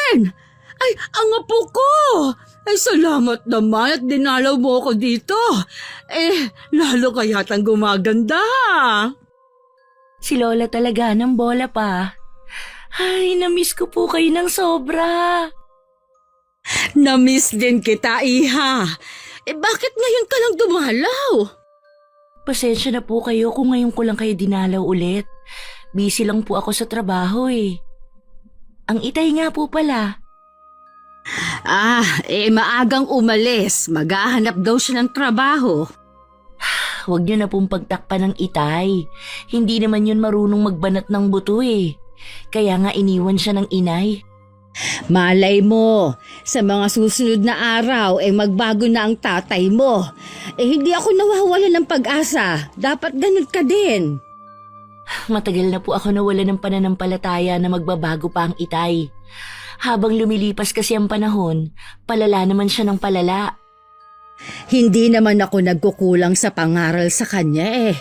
Karen! Ay, ang apo ko! Ay, salamat naman at dinalaw mo ako dito. Lalo ka yatang gumaganda. Si Lola talaga ng bola pa. Ay, namiss ko po kayo ng sobra. Namiss din kita, Iha. Bakit ngayon ka lang dumalaw? Pasensya na po kayo kung ngayon ko lang kayo dinalaw ulit. Busy lang po ako sa trabaho eh. Ang itay nga po pala. Maagang umalis. Maghahanap daw siya ng trabaho. Huwag niyo na pong pagtakpan ng itay. Hindi naman yun marunong magbanat ng buto eh. Kaya nga iniwan siya ng inay. Malay mo, sa mga susunod na araw magbago na ang tatay mo. Hindi ako nawawalan ng pag-asa. Dapat ganun ka din. Matagal na po ako nawala ng pananampalataya na magbabago pa ang itay. Habang lumilipas kasi ang panahon, palala naman siya ng palala. Hindi naman ako nagkukulang sa pangaral sa kanya.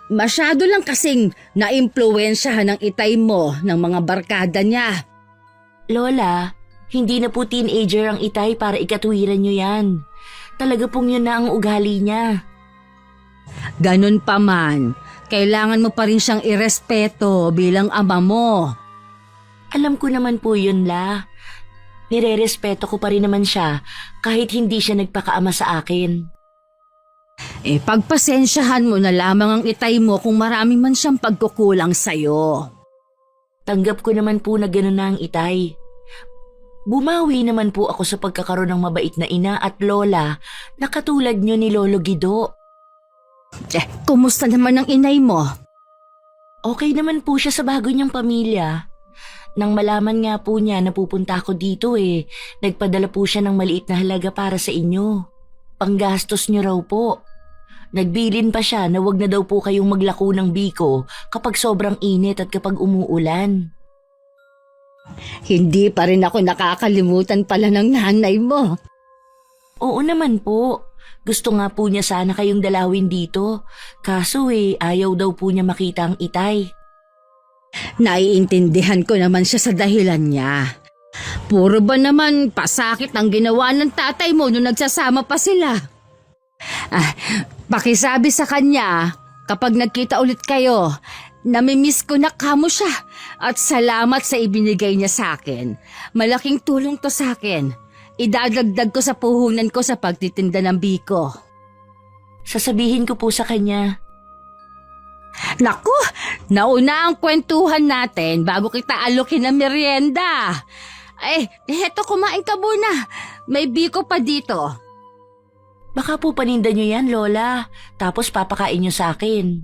Masyado lang kasing naimpluwensyahan ng itay mo ng mga barkada niya. Lola, hindi na po teenager ang itay para ikatwiran niyo yan. Talaga pong yun na ang ugali niya. Ganun pa man, kailangan mo pa rin siyang irespeto bilang ama mo. Alam ko naman po yun, La. Nire-respeto ko pa rin naman siya kahit hindi siya nagpakaama sa akin. Pagpasensyahan mo na lamang ang itay mo kung marami man siyang pagkukulang sa'yo. Tanggap ko naman po na gano'n na ang itay. Bumawi naman po ako sa pagkakaroon ng mabait na ina at lola na katulad niyo ni Lolo Guido. Kumusta naman ang inay mo? Okay naman po siya sa bago niyang pamilya. Nang malaman nga po niya na pupunta ako dito nagpadala po siya ng maliit na halaga para sa inyo. Panggastos niyo raw po. Nagbilin pa siya na wag na daw po kayong maglako ng biko kapag sobrang init at kapag umuulan. Hindi pa rin ako nakakalimutan pala ng nanay mo. Oo naman po. Gusto nga po niya sana kayong dalawin dito. Kaso ayaw daw po niya makita ang itay. Naiintindihan ko naman siya sa dahilan niya. Puro ba naman pasakit ang ginawa ng tatay mo nung nagsasama pa sila? Pakisabi sa kanya kapag nagkita ulit kayo, namimiss ko na kamo siya at salamat sa ibinigay niya sa akin. Malaking tulong to sa akin. Idadagdag ko sa puhunan ko sa pagtitinda ng biko. Sasabihin ko po sa kanya. Naku, nauna ang kwentuhan natin bago kita alukin ng merienda. Heto kumain ka muna. May biko pa dito. Baka po paninda niyo yan, Lola. Tapos papakain niyo sa akin.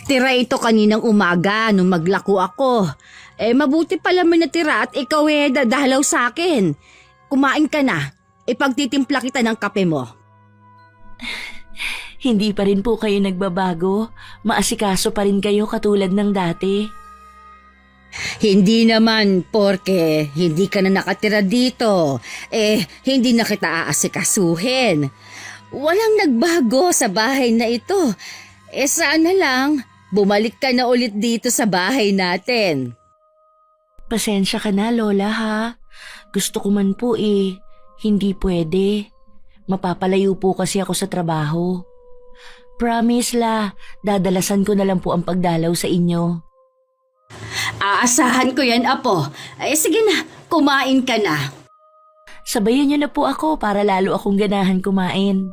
Tira ito kaninang umaga nung maglako ako. Mabuti pala may natira at ikaw dadalaw sa akin. Kumain ka na. Ipagtitimpla kita ng kape mo. Hindi pa rin po kayo nagbabago. Maasikaso pa rin kayo katulad ng dati. Hindi naman porke hindi ka na nakatira dito. Hindi na kita aasikasuhin. Walang nagbago sa bahay na ito. Sana lang bumalik ka na ulit dito sa bahay natin. Pasensya ka na, Lola, ha? Gusto ko man po hindi pwede. Mapapalayo po kasi ako sa trabaho. Promise, La, dadalasan ko na lang po ang pagdalaw sa inyo. Aasahan ko yan, Apo. Sige na, kumain ka na. Sabayan niyo na po ako para lalo akong ganahan kumain.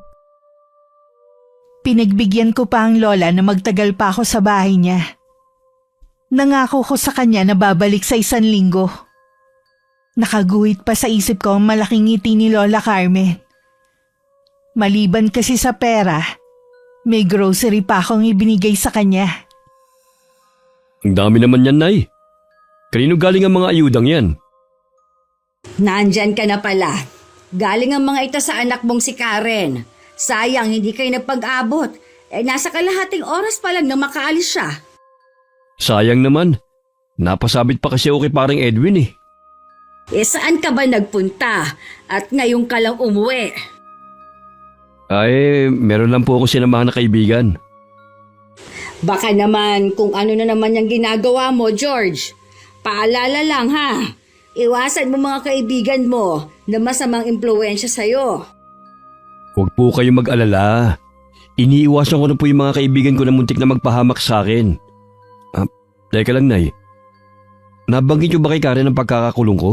Pinagbigyan ko pa ang lola na magtagal pa ako sa bahay niya. Nangako ko sa kanya na babalik sa 1 linggo. Nakaguhit pa sa isip ko ang malaking ngiti ni Lola Carmen. Maliban kasi sa pera, may grocery pa akong ibinigay sa kanya. Ang dami naman yan, Nay. Kanino galing ang mga ayudang yan? Nandyan ka na pala. Galing ang mga ito sa anak mong si Karen. Sayang hindi kayo nagpag-abot. Nasa kalahating oras pa lang na makaalis siya. Sayang naman. Napasabit pa kasi ako kay paring Edwin. Saan ka ba nagpunta? At ngayon ka lang umuwi? Meron lang po akong sinamahan na kaibigan. Baka naman kung ano na naman yung ginagawa mo, George. Paalala lang ha. Iwasan mo mga kaibigan mo na masamang impluensya sa'yo. Huwag po kayong mag-alala. Iniiwasan ko na po yung mga kaibigan ko na muntik na magpahamak sa akin. Teka lang, Nay. Nabanggit niyo ba kay Karen ang pagkakakulong ko?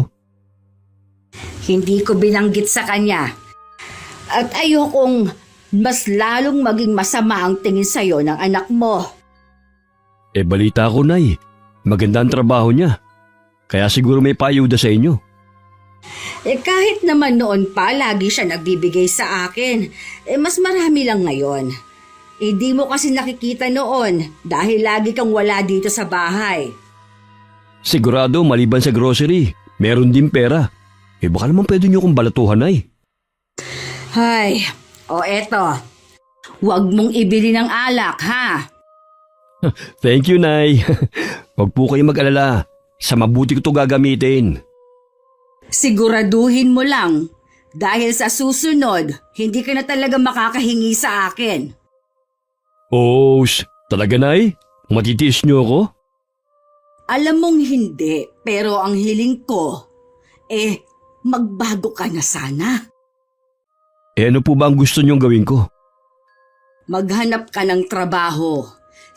Hindi ko binanggit sa kanya. At ayokong mas lalong maging masama ang tingin sa'yo ng anak mo. Balita ko, Nay. Maganda ang trabaho niya. Kaya siguro may paayuda sa inyo. Kahit naman noon pa, lagi siya nagbibigay sa akin. Mas marami lang ngayon. Di mo kasi nakikita noon dahil lagi kang wala dito sa bahay. Sigurado, maliban sa grocery, meron din pera. Baka naman pwede niyo kong balatuhan, Nay. Hay, eto. Huwag mong ibili ng alak, ha? Thank you, Nay. Huwag po kayong mag-alala. Sa mabuti ko to gagamitin. Siguraduhin mo lang, dahil sa susunod, hindi ka na talaga makakahingi sa akin. Talaga, Nay? Matitiis niyo ako? Alam mong hindi, pero ang hiling ko, magbago ka na sana. Ano po ba ang gusto niyong gawin ko? Maghanap ka ng trabaho.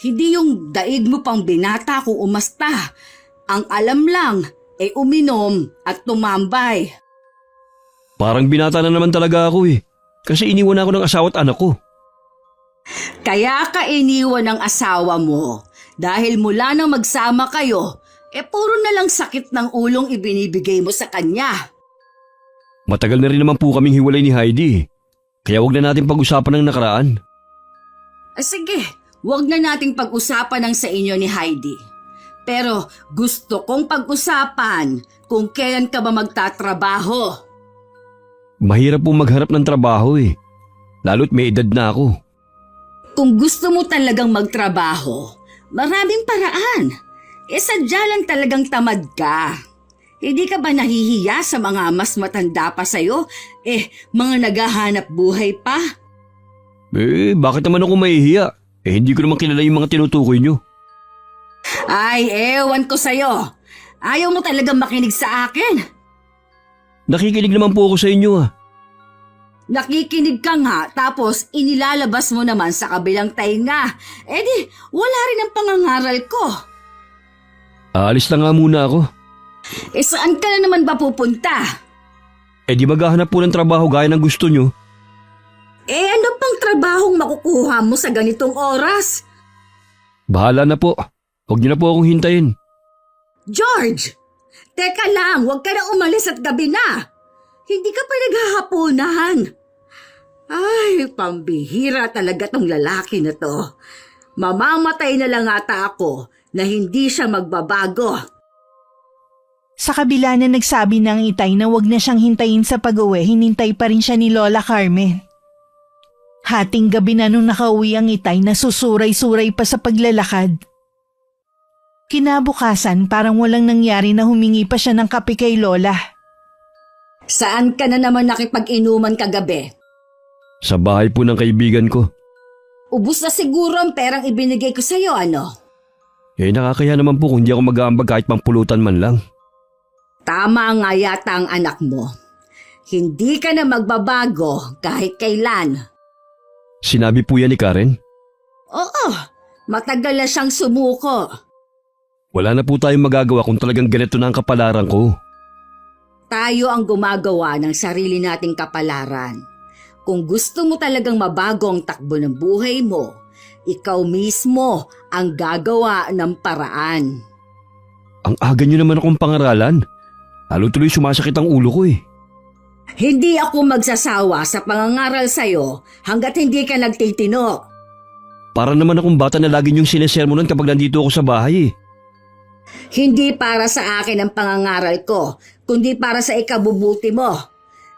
Hindi yung daig mo pang binata kung umasta. Ang alam lang, uminom at tumambay. Parang binata na naman talaga ako Kasi iniwan ako ng asawa at anak ko. Kaya ka iniwan ng asawa mo. Dahil mula nang magsama kayo, puro na lang sakit ng ulong ibinibigay mo sa kanya. Matagal na rin naman po kaming hiwalay ni Heidi. Kaya wag na natin pag-usapan ng nakaraan. Sige, wag na nating pag-usapan ng sa inyo ni Heidi. Pero gusto kong pag-usapan kung kailan ka ba magtatrabaho. Mahirap po magharap ng trabaho Lalo't may edad na ako. Kung gusto mo talagang magtrabaho, maraming paraan. Sadya lang talagang tamad ka. Hindi ka ba nahihiya sa mga mas matanda pa sa'yo? Mga naghahanap buhay pa? Bakit naman ako mahihiya? Hindi ko naman kilala yung mga tinutukoy nyo. Ay, ewan ko sa'yo. Ayaw mo talagang makinig sa akin. Nakikinig naman po ako sa inyo Nakikinig ka nga, tapos inilalabas mo naman sa kabilang tainga. Di, wala rin ang pangangaral ko. Aalis na nga muna ako. Saan ka na naman ba pupunta? Di maghahanap po ng trabaho gaya ng gusto nyo. Ano pang trabahong makukuha mo sa ganitong oras? Bahala na po. Huwag niyo na po akong hintayin. George! Teka lang, huwag ka na umalis at gabi na. Hindi ka pa naghahaponan. Ay, pambihira talaga tong lalaki na to. Mamamatay na lang ata ako na hindi siya magbabago. Sa kabila na nagsabi ng itay na wag na siyang hintayin sa pag-uwi, hinintay pa rin siya ni Lola Carmen. Hating gabi na nung nakauwi ang itay na susuray-suray pa sa paglalakad. Kinabukasan parang walang nangyari na humingi pa siya ng kape kay Lola. Saan ka na naman nakipag-inuman kagabi? Sa bahay po ng kaibigan ko. Ubus na siguro ang perang ibinigay ko sa'yo, ano? Nakakaya naman po kung hindi ako mag-aambag kahit pangpulutan man lang. Tama nga yata ang anak mo. Hindi ka na magbabago kahit kailan. Sinabi po yan ni Karen? Oo, matagal na siyang sumuko. Wala na po tayong magagawa kung talagang ganito na ang kapalaran ko. Tayo ang gumagawa ng sarili nating kapalaran. Kung gusto mo talagang mabago ang takbo ng buhay mo, ikaw mismo ang gagawa ng paraan. Ang aga nyo naman akong pangaralan. Lalo tuloy sumasakit ang ulo ko Hindi ako magsasawa sa pangangaral sa'yo hanggat hindi ka nagtitino. Para naman akong bata na lagi nyong sinesermonan kapag nandito ako sa bahay Hindi para sa akin ang pangangaral ko, kundi para sa ikabubuti mo.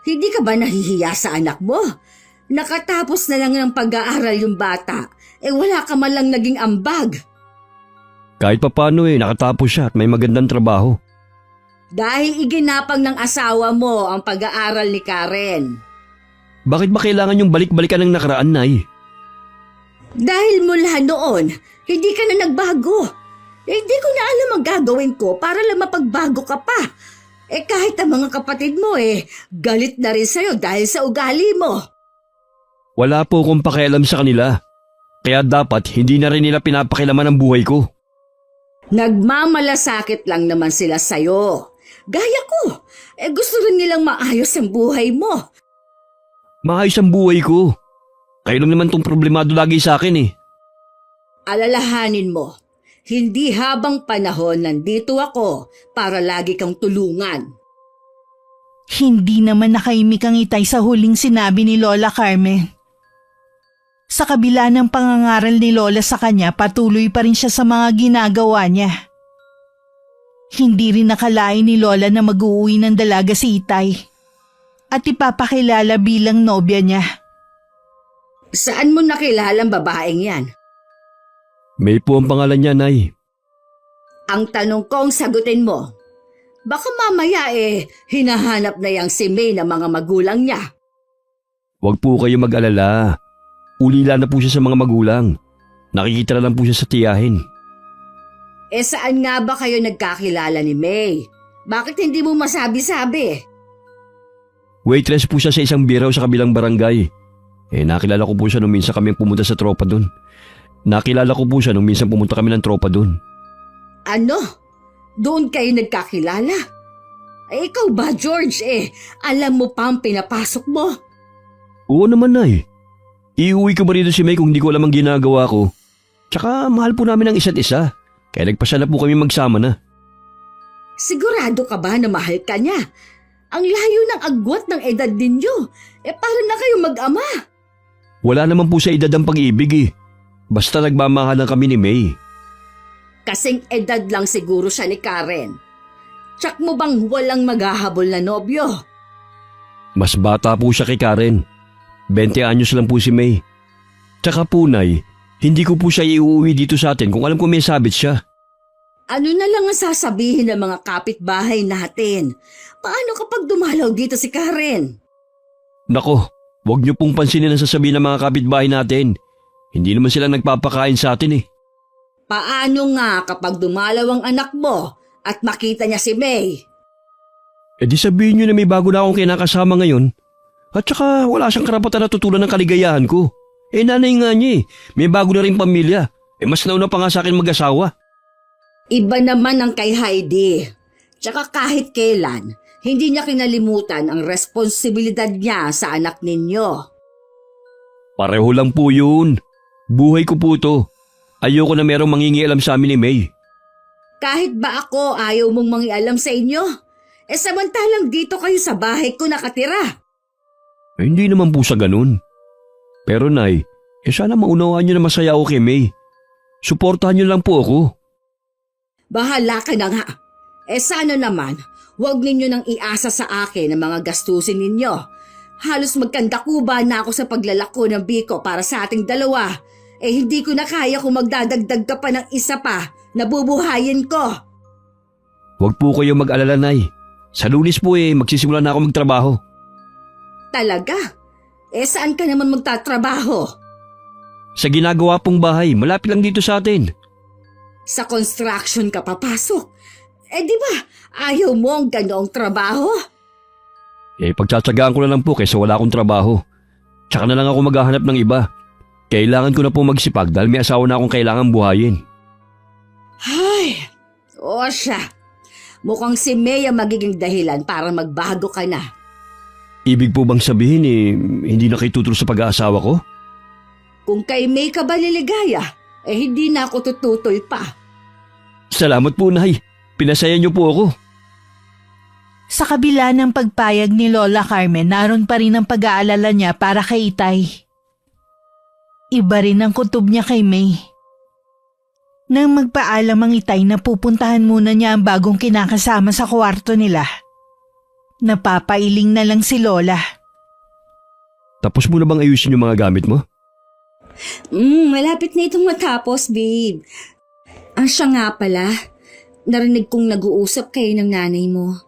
Hindi ka ba nahihiya sa anak mo? Nakatapos na lang ng pag-aaral yung bata, wala ka man lang naging ambag. Kahit papano nakatapos siya at may magandang trabaho. Dahil iginapang ng asawa mo ang pag-aaral ni Karen. Bakit ba kailangan yung balik-balikan ng nakaraan, Nay? Dahil mula noon, hindi ka na nagbago. Hindi ko na alam ang gagawin ko para lang mapagbago ka pa. Kahit ang mga kapatid mo galit na rin sa'yo dahil sa ugali mo. Wala po akong pakialam sa kanila. Kaya dapat hindi na rin nila pinapakilaman ang buhay ko. Nagmamalasakit lang naman sila sa'yo. Gaya ko, gusto rin nilang maayos ang buhay mo. Maayos ang buhay ko. Kayo lang naman tong problemado lagi sa akin eh. Alalahanin mo, hindi habang panahon nandito ako para lagi kang tulungan. Hindi naman nakaimik ang Itay sa huling sinabi ni Lola Carmen. Sa kabila ng pangangaral ni Lola sa kanya, patuloy pa rin siya sa mga ginagawa niya. Hindi rin nakalain ni Lola na mag-uuwi ng dalaga si Itay at ipapakilala bilang nobya niya. Saan mo nakilalang babaeng yan? May po ang pangalan niya, Nay. Ang tanong kong sagutin mo, baka mamaya hinahanap na yang si May ng mga magulang niya. Huwag po kayo mag-alala. Ulila na po siya sa mga magulang. Nakikita na lang po siya sa tiyahin. Saan nga ba kayo nagkakilala ni May? Bakit hindi mo masabi-sabi? Waitress po siya sa isang biraw sa kabilang barangay. Nakilala ko po siya nung minsan kami pumunta sa tropa dun. Nakilala ko po siya nung minsan pumunta kami ng tropa dun. Ano? Doon kayo nagkakilala? Ikaw ba, George? Alam mo pa ang pinapasok mo? Oo naman, Nay. Iuwi ko ba rito si May kung di ko alam ang ginagawa ko? Tsaka mahal po namin ang isa't isa. Kaya nagpasya na po kami magsama na. Sigurado ka ba na mahal ka niya? Ang layo ng agwat ng edad ninyo. Para na kayo mag-ama. Wala naman po sa edad ang pag-ibig eh. Basta nagmamahalan kami ni May. Kasing edad lang siguro siya ni Karen. Tsak mo bang walang maghahabol na nobyo? Mas bata po siya kay Karen. 20 anyos lang po si May. Tsaka po, Nay, hindi ko po siya iuwi dito sa atin kung alam ko may sabit siya. Ano na lang ang sasabihin ng mga kapitbahay natin? Paano kapag dumalaw dito si Karen? Nako, huwag niyo pong pansinin ang sasabihin ng mga kapitbahay natin. Hindi naman sila nagpapakain sa atin eh. Paano nga kapag dumalaw ang anak mo at makita niya si May? Di sabihin niyo na may bago na akong kinakasama ngayon. At saka wala siyang karapatan na tutulan ng kaligayahan ko. Nanay nga niya may bago na rin pamilya. Mas nauna pa nga sa akin mag-asawa. Iba naman ang kay Heidi. Tsaka kahit kailan, hindi niya kinalimutan ang responsibilidad niya sa anak ninyo. Pareho lang po yun. Buhay ko po to. Ayoko na merong mangingialam sa amin ni May. Kahit ba ako ayaw mong mangialam sa inyo? Samantalang dito kayo sa bahay ko nakatira. Hindi naman po sa ganun. Pero Nay, sana maunawaan niyo na masaya ako kay May. Suportahan niyo lang po ako. Bahala ka na nga. Sana naman, huwag ninyo nang iasa sa akin ang mga gastusin ninyo. Halos magkandakuba na ako sa paglalako ng biko para sa ating dalawa. Hindi ko na kaya kung magdadagdag ka pa ng isa pa na bubuhayin ko. Huwag po kayo mag-alala, Nay. Sa Lunes po magsisimula na ako magtrabaho. Talaga? Saan ka naman magtatrabaho? Sa ginagawa pong bahay, malapit lang dito sa atin. Sa construction ka papasok. Di ba, ayaw mo ang ganoong trabaho? Pagtsatsagaan ko na lang po kaysa wala akong trabaho. Tsaka na lang ako maghahanap ng iba. Kailangan ko na po magsipag dahil may asawa na akong kailangan buhayin. Ay, o siya. Mukhang si May ang magiging dahilan para magbago ka na. Ibig po bang sabihin hindi na kayo tutuloy sa pag-aasawa ko? Kung kay May ka ba liligaya, hindi na ako tututoy pa. Salamat po, Nay. Pinasaya niyo po ako. Sa kabila ng pagpayag ni Lola Carmen, naroon pa rin ang pag-aalala niya para kay Itay. Iba rin ang kutob niya kay May. Nang magpaalam ang Itay na pupuntahan muna niya ang bagong kinakasama sa kwarto nila, napapailing na lang si Lola. Tapos mo na bang ayusin yung mga gamit mo? Malapit na itong matapos, babe. Siya nga pala, narinig kong nag-uusap kayo ng nanay mo.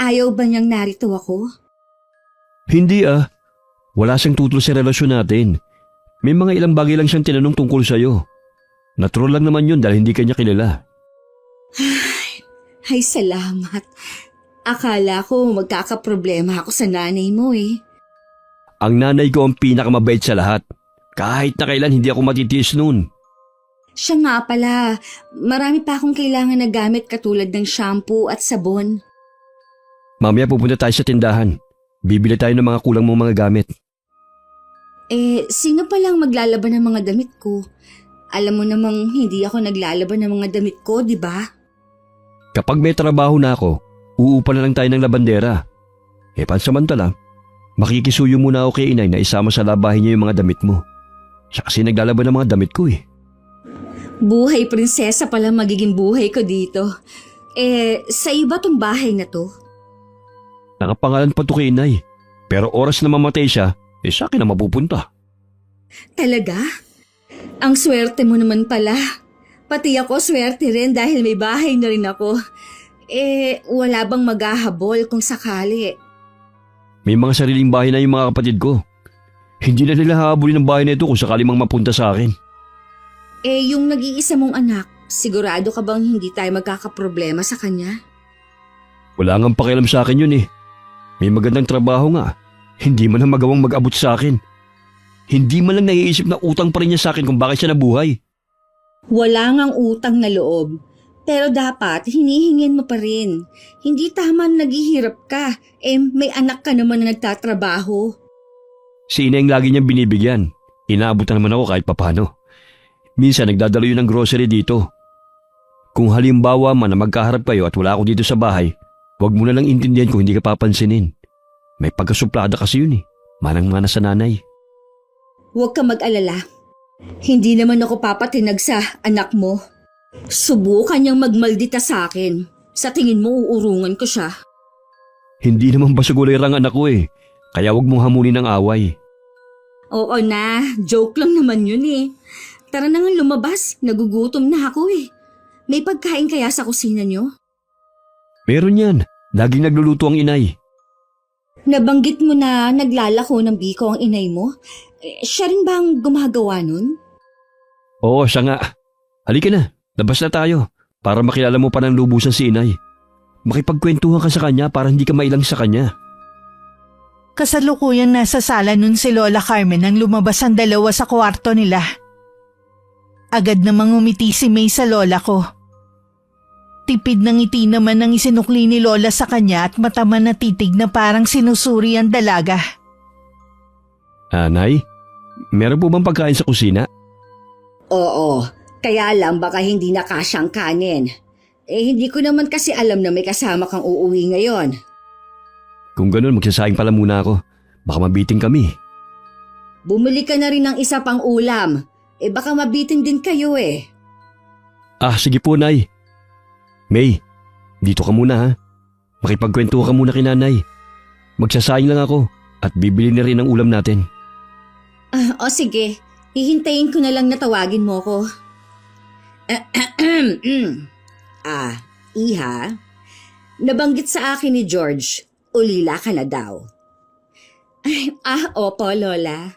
Ayaw ba niyang narito ako? Hindi Wala siyang tutol sa relasyon natin. May mga ilang bagay lang siyang tinanong tungkol sa'yo. Natural lang naman yun dahil hindi kanya kilala. Ay, salamat. Akala ko magkakaproblema ako sa nanay mo eh. Ang nanay ko ang pinakamabait sa lahat. Kahit na kailan hindi ako matitiis noon. Siya nga pala, marami pa akong kailangan na gamit katulad ng shampoo at sabon. Mamaya pupunta tayo sa tindahan. Bibili tayo ng mga kulang mong mga gamit. Sino palang maglalaban ng mga damit ko? Alam mo namang hindi ako naglalaban ng mga damit ko, di ba? Kapag may trabaho na ako, uupa na lang tayo ng labandera. Pansamantala, makikisuyo muna ako kay inay na isama sa labahin niya yung mga damit mo. Siya kasi naglalaban ng mga damit ko eh. Buhay prinsesa pala magiging buhay ko dito. Sa iba tong bahay na to? Nakapangalan pa to kay inay. Pero oras na mamatay siya, sa akin na mapupunta. Talaga? Ang swerte mo naman pala. Pati ako swerte rin dahil may bahay na rin ako. Wala bang maghahabol kung sakali? May mga sariling bahay na yung mga kapatid ko. Hindi na nila hahabulin ng bahay na ito kung sakali mang mapunta sa akin. Yung nag-iisa mong anak, sigurado ka bang hindi tayo magkakaproblema sa kanya? Wala ngang pakialam sa akin yun eh. May magandang trabaho nga. Hindi man lang magawang mag-abot sa akin. Hindi man lang naiisip na utang pa rin niya sa akin kung bakit siya nabuhay. Wala ngang utang na loob. Pero dapat hinihingin mo pa rin. Hindi tama na naghihirap ka. May anak ka naman na nagtatrabaho. Si ina yung lagi niyang binibigyan. Inaabot na naman ako kahit papano. Minsan nagdadalo yun ng grocery dito. Kung halimbawa man na magkaharap kayo at wala ako dito sa bahay, huwag mo na lang intindihan kung hindi ka papansinin. May pagkasuplada kasi yun eh. Manang-mana sa nanay. Huwag ka mag-alala. Hindi naman ako papatinag sa anak mo. Subukan niyang magmaldita sa akin. Sa tingin mo uurungan ko siya. Hindi naman basagulera ang anak ko eh. Kaya huwag mong hamunin ng away. Oo na, joke lang naman yun eh. Tara na nga lumabas, nagugutom na ako eh. May pagkain kaya sa kusina niyo? Meron yan. Laging nagluluto ang inay. Nabanggit mo na naglalako ng biko ang inay mo. Siya rin bang gumagawa nun? Oo, siya nga. Halika na, labas na tayo. Para makilala mo pa ng lubusan si inay. Makipagkwentuhan ka sa kanya para hindi ka mailang sa kanya. Kasalukuyang nasa sala nun si Lola Carmen nang lumabas ang dalawa sa kwarto nila. Agad namang umiti si May sa lola ko. Tipid ng ngiti naman ang isinukli ni Lola sa kanya at mataman na titig na parang sinusuri ang dalaga. Nay, meron po bang pagkain sa kusina? Oo, kaya lang baka hindi na kasyang kanin. Hindi ko naman kasi alam na may kasama kang uuwi ngayon. Kung ganun, magsasaing pala muna ako. Baka mabiting kami. Bumili ka na rin ng isa pang ulam. Baka mabitin din kayo eh. Sige po, Nay. May, dito ka muna ha. Makipagkwentuhan ka muna kay nanay. Magsasaing lang ako at bibili na rin ang ulam natin. Sige. Hihintayin ko na lang na tawagin mo ko. Iha, nabanggit sa akin ni George, ulila ka na daw. Opo, Lola.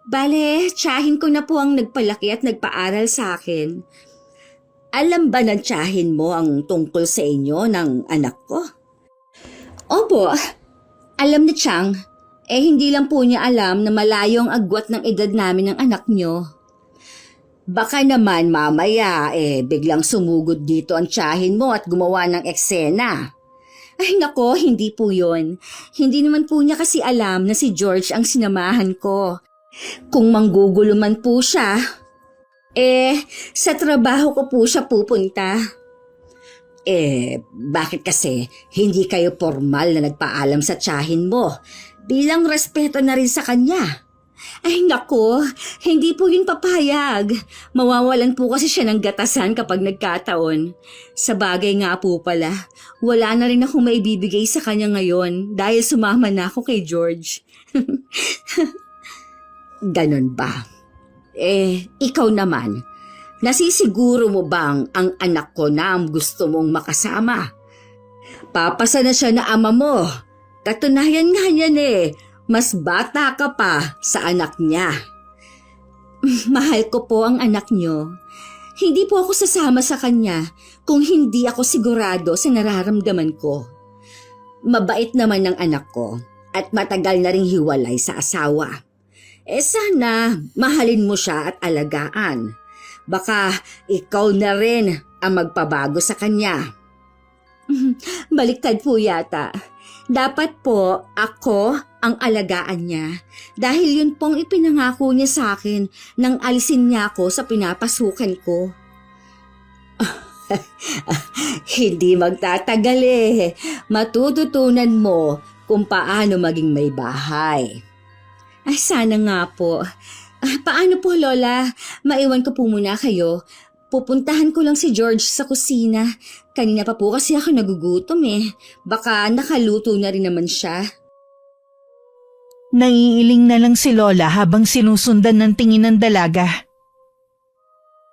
Bale, tiyahin ko na po ang nagpalaki at nagpaaral sa akin. Alam ba ng tiyahin mo ang tungkol sa inyo ng anak ko? Opo, alam ni Chang. Hindi lang po niya alam na malayo ang agwat ng edad namin ng anak niyo. Baka naman mamaya biglang sumugod dito ang tiyahin mo at gumawa ng eksena. Ay nako, hindi po yun. Hindi naman po niya kasi alam na si George ang sinamahan ko. Kung manggugulo man po siya, sa trabaho ko po siya pupunta. Bakit kasi hindi kayo formal na nagpaalam sa tiyahin mo bilang respeto na rin sa kanya? Ay nako, hindi po yun papayag. Mawawalan po kasi siya ng gatasan kapag nagkataon. Sa bagay nga po pala, wala na rin akong maibibigay sa kanya ngayon dahil sumama na ako kay George. Ganon ba? Ikaw naman, nasisiguro mo bang ang anak ko na ang gusto mong makasama? Papasa na siya na ama mo. Katunayan nga yan mas bata ka pa sa anak niya. Mahal ko po ang anak niyo. Hindi po ako sasama sa kanya kung hindi ako sigurado sa nararamdaman ko. Mabait naman ng anak ko at matagal na ring hiwalay sa asawa. Sana mahalin mo siya at alagaan. Baka ikaw na rin ang magpabago sa kanya. Baliktad po yata. Dapat po ako ang alagaan niya dahil yun pong ipinangako niya sa akin nang alisin niya ako sa pinapasukan ko. Hindi magtatagal eh. Matututunan mo kung paano maging may bahay. Ay, sana nga po. Paano po, Lola? Maiwan ko po muna kayo. Pupuntahan ko lang si George sa kusina. Kanina pa po kasi ako nagugutom eh. Baka nakaluto na rin naman siya. Naiiling na lang si Lola habang sinusundan ng tingin ng dalaga.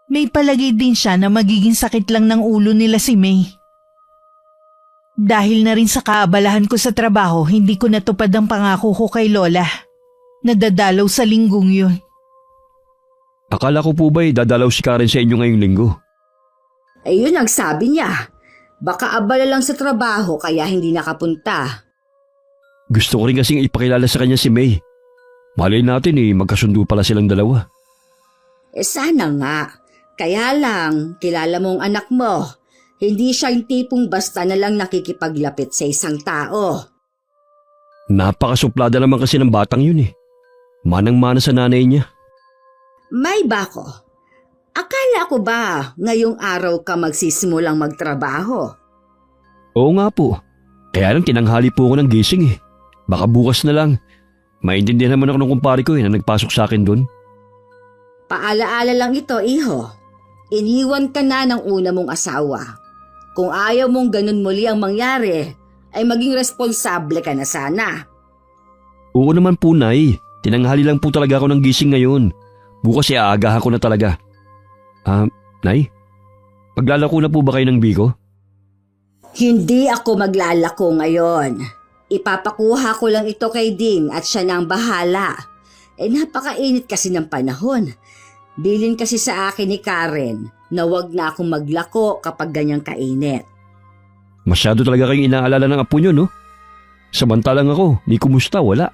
May palagay din siya na magiging sakit lang ng ulo nila si May. Dahil na rin sa kaabalahan ko sa trabaho, hindi ko natupad ang pangako ko kay Lola. Nadadalaw sa linggong yun. Akala ko po ba'y dadalaw si Karen sa inyo ngayong linggo? Ayun ang sabi niya. Baka abala lang sa trabaho kaya hindi nakapunta. Gusto ko rin kasing ipakilala sa kanya si May. Malay natin magkasundo pala silang dalawa. Sana nga. Kaya lang, kilala mo ang anak mo. Hindi siya yung tipong basta na lang nakikipaglapit sa isang tao. Napakasuplada naman kasi ng batang yun eh. Manang-mana sa nanay niya. May bako. Akala ko ba ngayong araw ka magsisimulang magtrabaho? Oo nga po. Kaya lang tinanghali po ako ng gising eh. Baka bukas na lang. Maintindihan naman ako ng kumpare ko na nagpasok sa akin doon. Paalaala lang ito, iho. Iniwan ka na ng una mong asawa. Kung ayaw mong ganun muli ang mangyari, ay maging responsable ka na sana. Oo naman po, Nay. Tinanghali lang po talaga ako ng gising ngayon. Bukas aagahan ko na talaga. Nay? Maglalako na po ba kayo ng biko? Hindi ako maglalako ngayon. Ipapakuha ko lang ito kay Ding at siya na ang bahala. Napakainit kasi ng panahon. Bilin kasi sa akin ni Karen na wag na akong maglako kapag ganyang kainit. Masyado talaga kayong inaalala ng apo nyo, no? Samantalang ako, di kumusta, wala.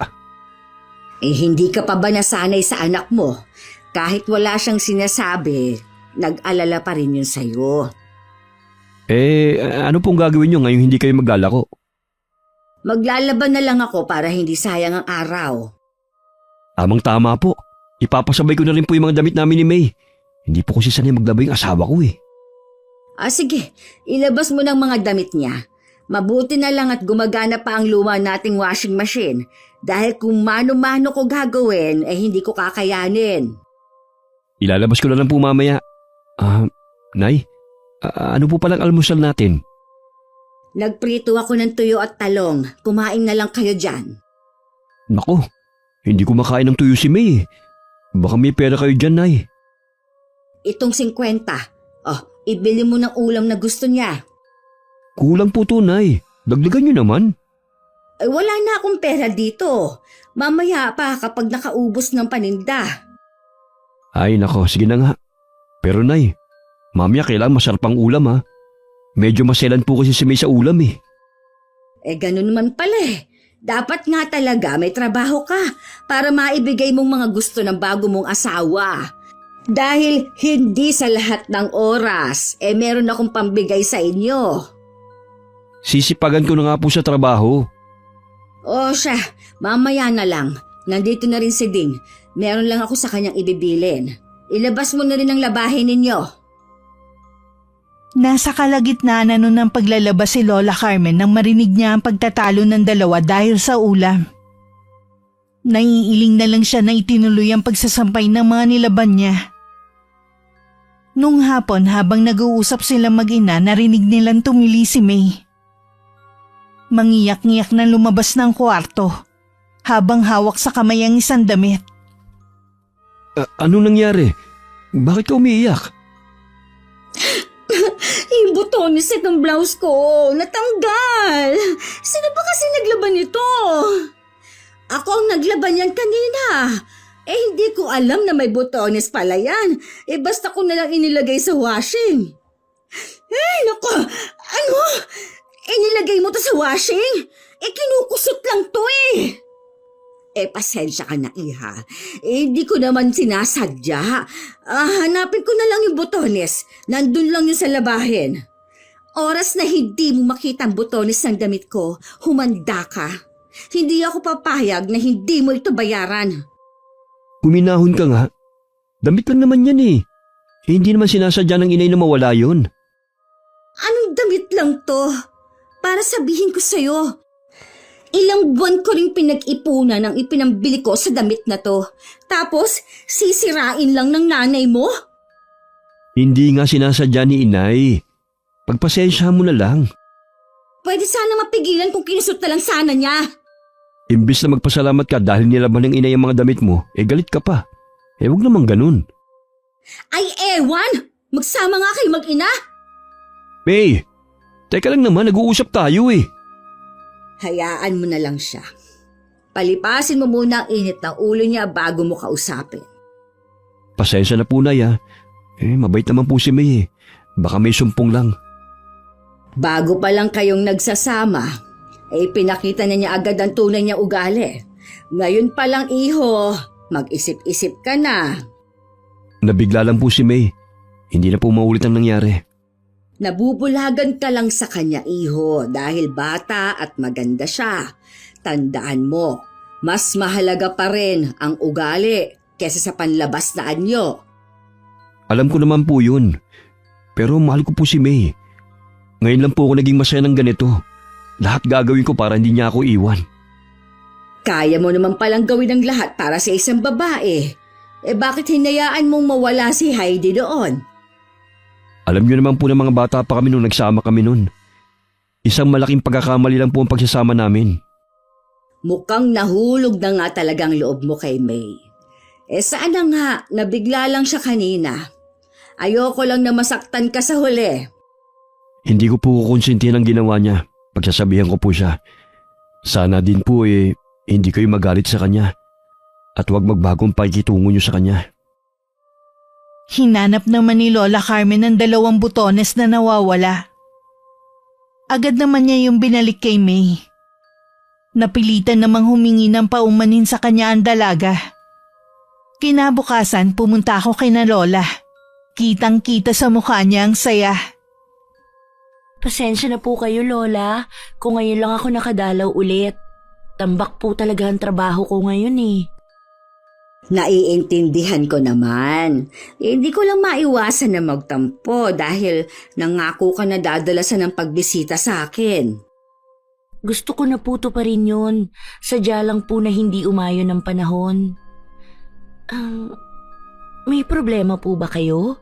Hindi ka pa ba nasanay sa anak mo? Kahit wala siyang sinasabi, nag-alala pa rin yun sa'yo. Ano pong gagawin nyo ngayong hindi kayo maglalako? Maglalaban na lang ako para hindi sayang ang araw. Amang tama po. Ipapasabay ko na rin po yung mga damit namin ni May. Hindi po kasi sanay maglaba yung asawa ko eh. Sige, ilabas mo ng mga damit niya. Mabuti na lang at gumagana pa ang luma nating washing machine dahil kung mano-mano ko gagawin hindi ko kakayanin. Ilalabas ko na lang po mamaya. Nay, ano po palang almusal natin? Nagprito ako ng tuyo at talong. Kumain na lang kayo dyan. Nako, hindi ko makain ng tuyo si May. Baka may pera kayo dyan, Nay. Itong 50. Ibili mo ng ulam na gusto niya. Kulang po to, Nay. Dagdagan nyo naman. Wala na akong pera dito. Mamaya pa kapag nakaubos ng paninda. Ay, nako, sige na nga. Pero, Nay, mamaya kailangan masarap ang ulam ha. Medyo maselan po kasi si May sa ulam eh. Ganun naman pala eh. Dapat nga talaga may trabaho ka para maibigay mong mga gusto ng bago mong asawa. Dahil hindi sa lahat ng oras, meron akong pambigay sa inyo. Sisipagan ko na nga po sa trabaho. Siya, mamaya na lang. Nandito na rin si Ding. Meron lang ako sa kanyang ibibilin. Ilabas mo na rin ang labahin ninyo. Nasa kalagitnaan na nun ng paglalabas si Lola Carmen nang marinig niya ang pagtatalo ng dalawa dahil sa ulam. Naiiling na lang siya na itinuloy ang pagsasampay ng mga nilaban niya. Nung hapon habang nag-uusap sila mag-ina, narinig nilang tumili si May. Mangiyak-ngiyak na lumabas ng kwarto habang hawak sa kamay ang isang damit. Anong nangyari? Bakit ka umiiyak? Yung butones itong blouse ko, natanggal. Sino ba kasi naglaban nito? Ako ang naglaban yan kanina. Hindi ko alam na may butones pala yan. Basta ko nalang inilagay sa washing. Naku, ano? nilagay mo to sa washing? Kinukusot lang to eh. Pasensya ka na, Iha. Di ko naman sinasadya. Hanapin ko na lang yung botones. Nandun lang yun sa labahin. Oras na hindi mo makita ang botones ng damit ko, humanda ka. Hindi ako papayag na hindi mo ito bayaran. Huminahon ka nga. Damit lang naman yan eh. Hindi naman sinasadya ng inay na mawala yun. Anong damit lang to? Para sabihin ko sa'yo. Ilang buwan ko rin pinag-ipunan ang ipinambili ko sa damit na to. Tapos, sisirain lang ng nanay mo? Hindi nga sinasadya ni inay. Pagpasensya mo na lang. Pwede sana mapigilan kung kinusot na lang sana niya. Imbis na magpasalamat ka dahil nilaban ng inay ang mga damit mo, galit ka pa. Wag naman ganun. Ay ewan! Magsama nga kayo mag-ina! May, teka lang naman, nag-uusap tayo eh. Hayaan mo na lang siya. Palipasin mo muna ang init ng ulo niya bago mo kausapin. Pasensya na po, Nay. Mabait naman po si May eh. Baka may sumpong lang. Bago pa lang kayong nagsasama, pinakita na niya agad ang tunay niya ugali. Ngayon pa lang, iho, mag-isip-isip ka na. Nabigla lang po si May. Hindi na po maulit ang nangyari. Nabubulagan ka lang sa kanya, iho, dahil bata at maganda siya. Tandaan mo, mas mahalaga pa rin ang ugali kesa sa panlabas na anyo. Alam ko naman po yun. Pero mahal ko po si May. Ngayon lang po ako naging masaya ng ganito. Lahat gagawin ko para hindi niya ako iwan. Kaya mo naman palang gawin ang lahat para sa isang babae. Bakit hinayaan mong mawala si Heidi doon? Alam niyo naman po ng mga bata pa kami nung nagsama kami nun. Isang malaking pagkakamali lang po ang pagsasama namin. Mukhang nahulog na nga talagang loob mo kay May. Saan na nga, nabigla lang siya kanina. Ayoko lang na masaktan ka sa huli. Hindi ko po kukonsintihan ang ginawa niya. Pagsasabihan ko po siya. Sana din po hindi kayo magalit sa kanya. At huwag magbagong pakikitungo niyo sa kanya. Hinanap naman ni Lola Carmen ang 2 butones na nawawala. Agad naman niya yung binalik kay May. Napilitan namang humingi ng paumanin sa kanya ang dalaga. Kinabukasan pumunta ako kay na Lola. Kitang-kita sa mukha niya ang saya. Pasensya na po kayo, Lola, kung ngayon lang ako nakadalaw ulit. Tambak po talaga ang trabaho ko ngayon eh. Naiintindihan ko naman. Hindi ko lang maiwasan na magtampo dahil nangako ka na dadalasan ng pagbisita sa akin. Gusto ko na po to pa rin yun. Sadya lang po na hindi umayon ng panahon. May problema po ba kayo?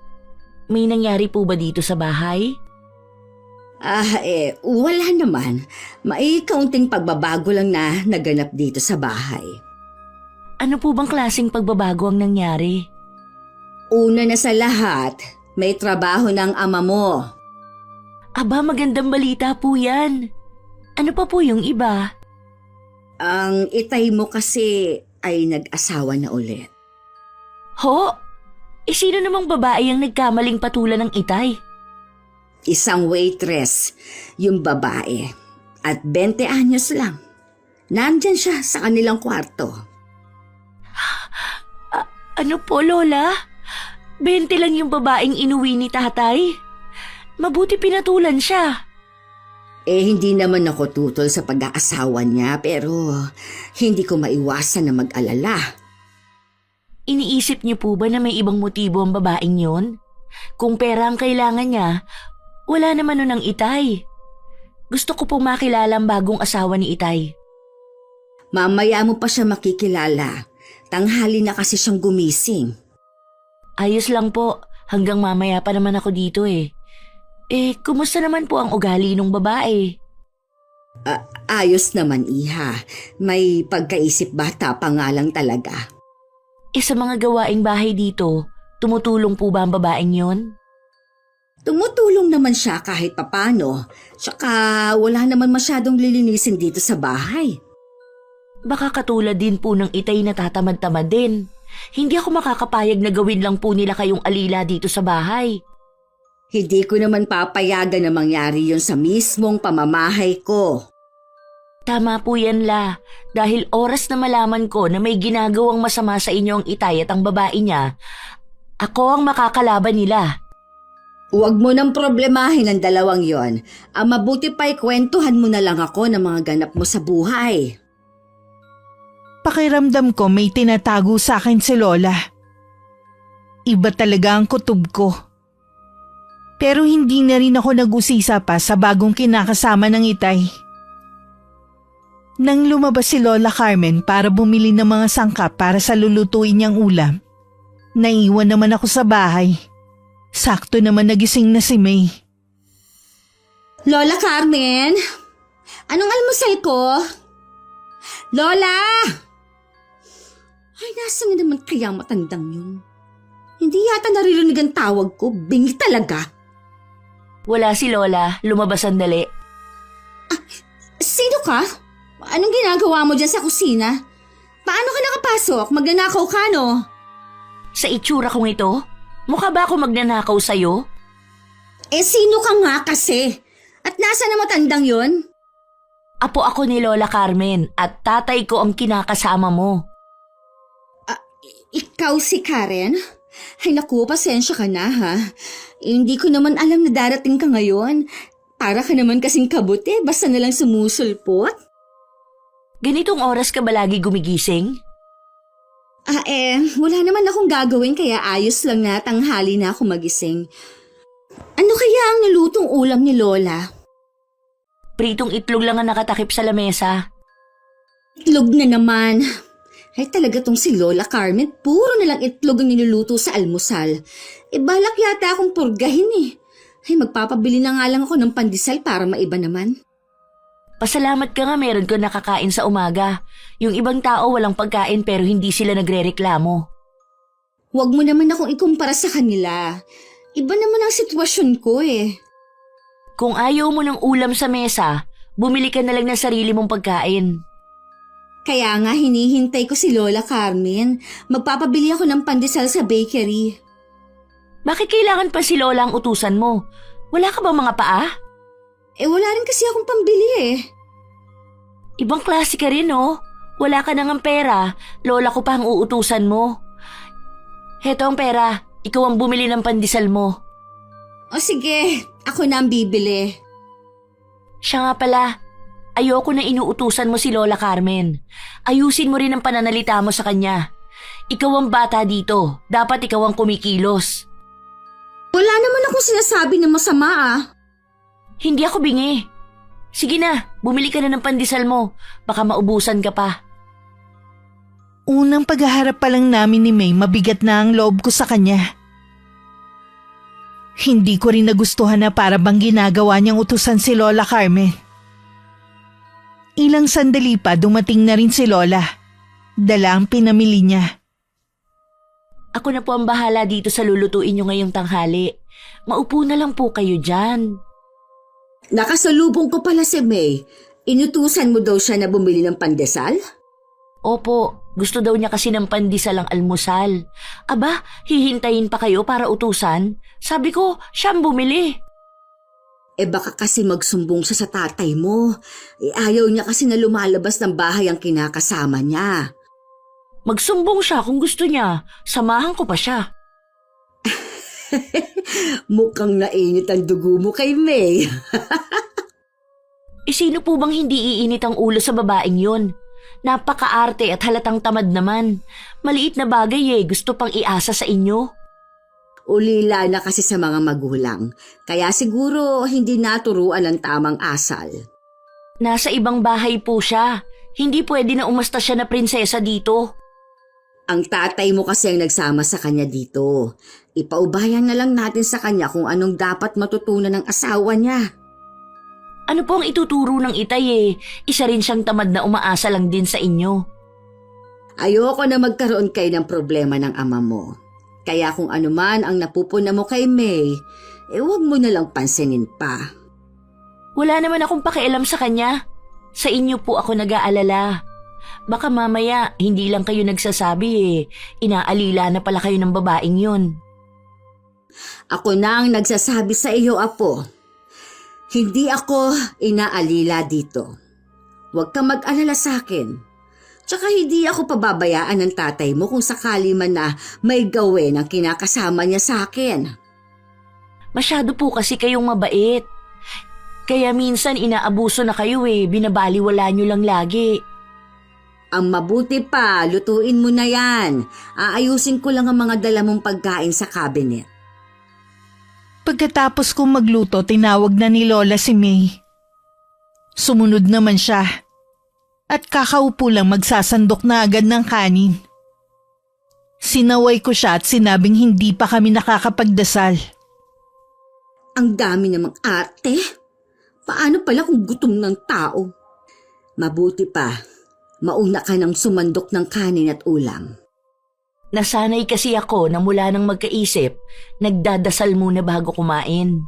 May nangyari po ba dito sa bahay? Wala naman. May kaunting pagbabago lang na naganap dito sa bahay. Ano po bang klaseng pagbabago ang nangyari? Una na sa lahat, may trabaho ng ama mo. Aba, magandang balita po yan. Ano pa po yung iba? Ang itay mo kasi ay nag-asawa na ulit. Ho? Sino namang babae ang nagkamaling patulan ng itay? Isang waitress, yung babae. At 20 anyos lang. Nandyan siya sa kanilang kwarto. Ano po, Lola? 20 lang yung babaeng inuwi ni tatay? Mabuti pinatulan siya. Hindi naman ako tutol sa pag-aasawa niya pero hindi ko maiwasan na mag-alala. Iniisip niyo po ba na may ibang motibo ang babaeng yon? Kung pera ang kailangan niya, wala naman nun ang itay. Gusto ko pong makilala ang bagong asawa ni itay. Mamaya mo pa siya makikilala. Tanghali na kasi siyang gumising. Ayos lang po, hanggang mamaya pa naman ako dito eh. Kumusta naman po ang ugali ng babae? Ayos naman, Iha. May pagkaisip bata pa nga lang talaga. Sa mga gawaing bahay dito, tumutulong po ba ang babaeng yon? Tumutulong naman siya kahit papano. Tsaka wala naman masyadong lilinisin dito sa bahay. Baka katulad din po ng itay na tatamad-tamad din. Hindi ako makakapayag na gawin lang po nila kayong alila dito sa bahay. Hindi ko naman papayagan na mangyari yun sa mismong pamamahay ko. Tama po yan, La. Dahil oras na malaman ko na may ginagawang masama sa inyo ang itay at ang babae niya, ako ang makakalaban nila. Huwag mo nang problemahin ang dalawang yon. Ang mabuti pa'y kwentuhan mo na lang ako ng mga ganap mo sa buhay. Pakiramdam ko may tinatago sa akin si Lola. Iba talaga ang kutob ko. Pero hindi na rin ako nag-usisa pa sa bagong kinakasama ng itay. Nang lumabas si Lola Carmen para bumili ng mga sangkap para sa lulutuin niyang ulam, naiwan naman ako sa bahay. Sakto naman nagising na si May. Lola Carmen? Anong almusal ko? Lola! Ay, nasa nga naman kaya matandang yun? Hindi yata naririnig ang tawag ko. Bingi talaga. Wala si Lola, lumabas sandali. Sino ka? Anong ginagawa mo dyan sa kusina? Paano ka nakapasok? Magnanakaw ka, no? Sa itsura kong ito, mukha ba ako magnanakaw sa'yo? Eh, sino ka nga kasi? At nasa na matandang yun? Apo ako ni Lola Carmen at tatay ko ang kinakasama mo. Ikaw si Karen? Ay naku, pasensya ka na ha. Hindi ko naman alam na darating ka ngayon. Para ka naman kasing kabuti, basta nalang sumusulpot. Ganitong oras ka ba lagi gumigising? Wala naman akong gagawin kaya ayos lang na tanghali na ako magising. Ano kaya ang nilutong ulam ni Lola? Pritong itlog lang ang nakatakip sa lamesa. Itlog na naman. Ay talaga tong si Lola Carmen, puro nalang itlog ang niluluto sa almusal. Balak yata akong purgahin eh. Ay magpapabili na nga lang ako ng pandesal para maiba naman. Pasalamat ka nga meron ko nakakain sa umaga. Yung ibang tao walang pagkain pero hindi sila nagrereklamo. Huwag mo naman akong ikumpara sa kanila. Iba naman ang sitwasyon ko eh. Kung ayaw mo ng ulam sa mesa, bumili ka na lang ng sarili mong pagkain. Kaya nga hinihintay ko si Lola Carmen. Magpapabili ako ng pandesal sa bakery. Bakit kailangan pa si Lola ang utusan mo? Wala ka bang mga paa? Wala rin kasi akong pambili eh. Ibang klase ka rin oh. Wala ka nang ang pera, Lola ko pa ang uutusan mo. Heto ang pera, ikaw ang bumili ng pandesal mo. O sige, ako na ang bibili. Siya nga pala, ayoko na inuutusan mo si Lola Carmen. Ayusin mo rin ang pananalita mo sa kanya. Ikaw ang bata dito, dapat ikaw ang kumikilos. Wala naman akong sinasabi na masama ah. Hindi ako bingi. Sige na, bumili ka na ng pandesal mo. Baka maubusan ka pa. Unang paghaharap pa lang namin ni May, mabigat na ang loob ko sa kanya. Hindi ko rin nagustuhan na para bang ginagawa niyang utusan si Lola Carmen. Ilang sandali pa dumating na rin si Lola. Dala ang pinamili niya. Ako na po ang bahala dito sa lulutuin niyo ngayong tanghali. Maupo na lang po kayo dyan. Nakasalubong ko pala si May. Inutusan mo daw siya na bumili ng pandesal? Opo, gusto daw niya kasi ng pandesal ang almusal. Aba, hihintayin pa kayo para utusan? Sabi ko, siya ang bumili. Baka kasi magsumbong siya sa tatay mo. Ayaw niya kasi na lumalabas ng bahay ang kinakasama niya. Magsumbong siya kung gusto niya. Samahan ko pa siya. Mukhang nainit ang dugo mo kay May. Sino po bang hindi iinit ang ulo sa babaeng yun? Napakaarte at halatang tamad naman. Maliit na bagay gusto pang iasa sa inyo. Ulila na kasi sa mga magulang. Kaya siguro hindi naturuan ang tamang asal. Nasa ibang bahay po siya. Hindi pwede na umasta siya na prinsesa dito. Ang tatay mo kasi ang nagsama sa kanya dito. Ipaubayan na lang natin sa kanya kung anong dapat matutunan ng asawa niya. Ano po ang ituturo ng itay Isa rin siyang tamad na umaasa lang din sa inyo. Ayoko na magkaroon kayo ng problema ng ama mo. Kaya kung ano man ang napupuna mo kay May, huwag mo na lang pansinin pa. Wala naman akong pakialam sa kanya. Sa inyo po ako nag-aalala. Baka mamaya hindi lang kayo nagsasabi inaalila na pala kayo ng babaeng yun. Ako na ang nagsasabi sa iyo, Apo. Hindi ako inaalila dito. Huwag kang mag-alala sa akin. Tsaka hindi ako pababayaan ng tatay mo kung sakali man na may gawin ang kinakasama niya sa akin. Masyado po kasi kayong mabait. Kaya minsan inaabuso na kayo binabaliwala nyo lang lagi. Ang mabuti pa, lutuin mo na yan. Aayusin ko lang ang mga dala mong pagkain sa cabinet. Pagkatapos kong magluto, tinawag na ni Lola si May. Sumunod naman siya. At kakaupo lang magsasandok na agad ng kanin. Sinaway ko siya at sinabing hindi pa kami nakakapagdasal. Ang dami namang arte. Paano pala kung gutom ng tao? Mabuti pa, mauna ka nang sumandok ng kanin at ulam. Nasanay kasi ako na mula nang magkaisip, nagdadasal muna bago kumain.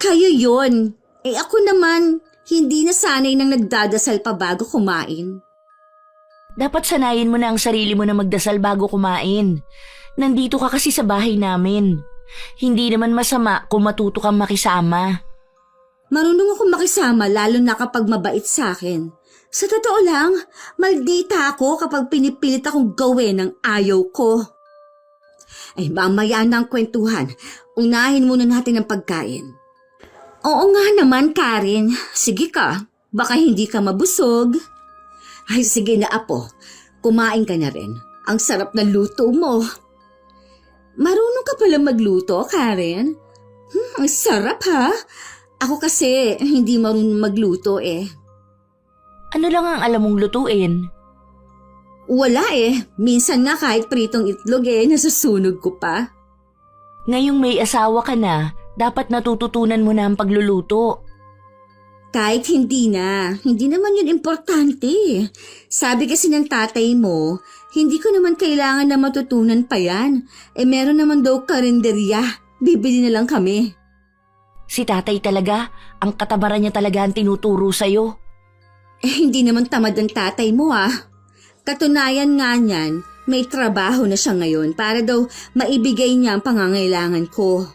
Kayo yon. Ako naman, hindi nasanay nang nagdadasal pa bago kumain. Dapat sanayin mo na ang sarili mo na magdasal bago kumain. Nandito ka kasi sa bahay namin. Hindi naman masama kung matuto kang makisama. Marunong akong makisama lalo na kapag mabait sa akin. Sa totoo lang, maldita ako kapag pinipilit akong gawin ang ayaw ko. Ay, mamaya na ang kwentuhan. Unahin muna natin ang pagkain. Oo nga naman, Karen. Sige ka, baka hindi ka mabusog. Ay, sige na, Apo. Kumain ka na rin. Ang sarap ng luto mo. Marunong ka pala magluto, Karen. Ang sarap ha. Ako kasi hindi marunong magluto Ano lang ang alam mong lutuin? Wala Minsan nga kahit pritong itlog nasusunog ko pa. Ngayong may asawa ka na, dapat natututunan mo na ang pagluluto. Kahit hindi na, hindi naman yun importante. Sabi kasi ng tatay mo, hindi ko naman kailangan na matutunan pa yan. Meron naman daw karinderya, bibili na lang kami. Si tatay talaga, ang katabaran niya talaga ang tinuturo sa'yo. Hindi naman tamad ang tatay mo Katunayan nga niyan, may trabaho na siya ngayon para daw maibigay niya ang pangangailangan ko.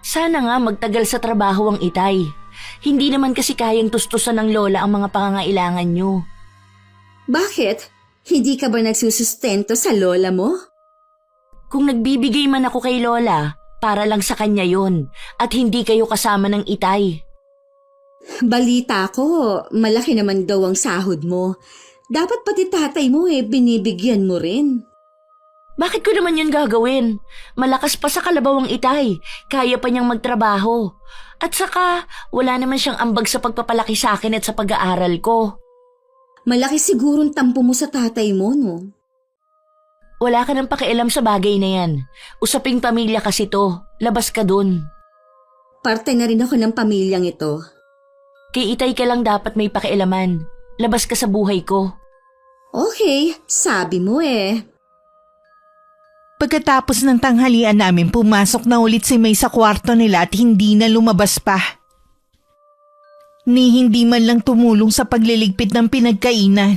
Sana nga magtagal sa trabaho ang itay. Hindi naman kasi kayang tustusan ng lola ang mga pangangailangan nyo. Bakit? Hindi ka ba nagsusustento sa lola mo? Kung nagbibigay man ako kay lola, para lang sa kanya yon at hindi kayo kasama ng itay. Balita ko, malaki naman daw ang sahod mo. Dapat pati tatay mo binibigyan mo rin. Bakit ko naman yun gagawin? Malakas pa sa kalabaw ang itay. Kaya pa niyang magtrabaho. At saka, wala naman siyang ambag sa pagpapalaki sa akin at sa pag-aaral ko. Malaki sigurong tampo mo sa tatay mo, no? Wala ka nang pakialam sa bagay na yan. Usaping pamilya kasi to. Labas ka dun. Parte na rin ako ng pamilyang ito. Kay itay ka lang dapat may pakialaman. Labas ka sa buhay ko. Okay, sabi mo Pagkatapos ng tanghalian namin, pumasok na ulit si May sa kwarto nila at hindi na lumabas pa. Ni hindi man lang tumulong sa pagliligpit ng pinagkainan.